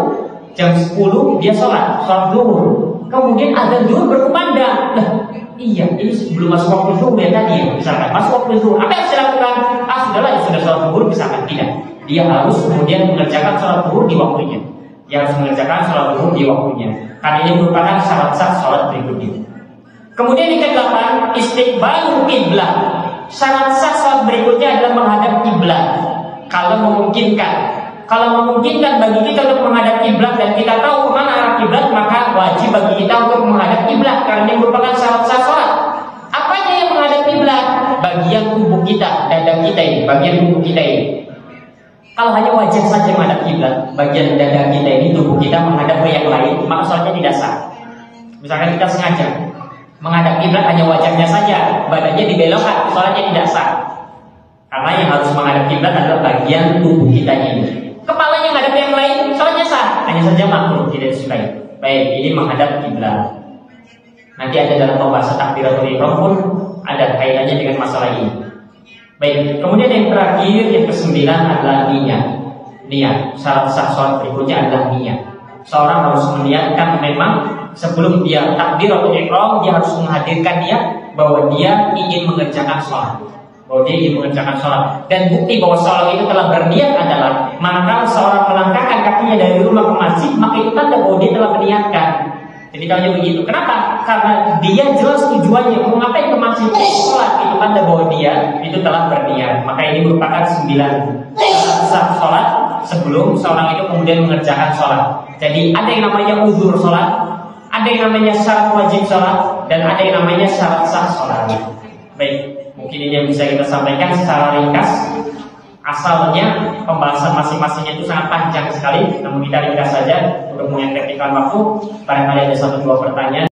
jam 10 dia sholat zuhur, kemudian azan zuhur berkumandang. Iya, ini belum masuk waktu zuhur ya tadi ya. Misalkan masuk waktu zuhur, apa yang harus dilakukan? Sudahlah, ya sudah sholat zuhur. Misalkan tidak, dia harus kemudian mengerjakan sholat zuhur di waktunya. Dia harus mengerjakan sholat zuhur di waktunya, karena ini merupakan syarat sah sholat berikutnya. Kemudian yang ke-8, istiqbalul qiblah. Syarat sah sholat berikutnya adalah menghadap kiblat. Kalau memungkinkan, bagi kita untuk menghadap kiblat dan kita tahu kemana arah kiblat, maka wajib bagi kita untuk menghadap kiblat karena ini merupakan syarat sah sholat. Apanya yang menghadap kiblat? Bagian tubuh kita, dada kita ini, bagian tubuh kita ini. Kalau hanya wajah saja menghadap kiblat, bagian dada kita ini, tubuh kita menghadap ke yang lain, maka sholatnya tidak sah. Misalkan kita sengaja menghadap kiblat hanya wajahnya saja, badannya dibelokkan, sholatnya tidak sah. Karena yang harus menghadap kiblat adalah bagian tubuh kita ini. Kepalanya menghadap yang lain, sholatnya sah, hanya saja makruh, tidak disukai. Baik, ini menghadap kiblat. Nanti ada dalam pembahasan takbiratul ihram pun ada kaitannya dengan masalah ini. Baik, kemudian yang terakhir, yang ke-9 adalah niat. Niat, syarat sah sholat berikutnya adalah niat. Seorang harus meniatkan memang sebelum dia takbiratul ihram, dia harus menghadirkan niat bahwa dia ingin mengerjakan sholat. Dan bukti bahwa seorang itu telah berniat adalah manakala seorang melangkahkan kakinya dari rumah ke masjid, maka itu tanda bahwa dia telah meniatkan. Jadi kalau begitu, kenapa? Karena dia jelas tujuannya mau ngapain ke masjid, sholat. Itu tanda bahwa dia itu telah berniat. Maka ini merupakan 9 syarat sholat sebelum seorang itu kemudian mengerjakan sholat. Jadi ada yang namanya uzur sholat, ada yang namanya syarat wajib sholat, dan ada yang namanya syarat sah sholat. Baik, mungkin ini yang bisa kita sampaikan secara ringkas. Asalnya pembahasan masing-masingnya itu sangat panjang sekali, namun kita ringkas saja untuk mengefektifkan waktu. Barangkali ada 1-2 pertanyaan.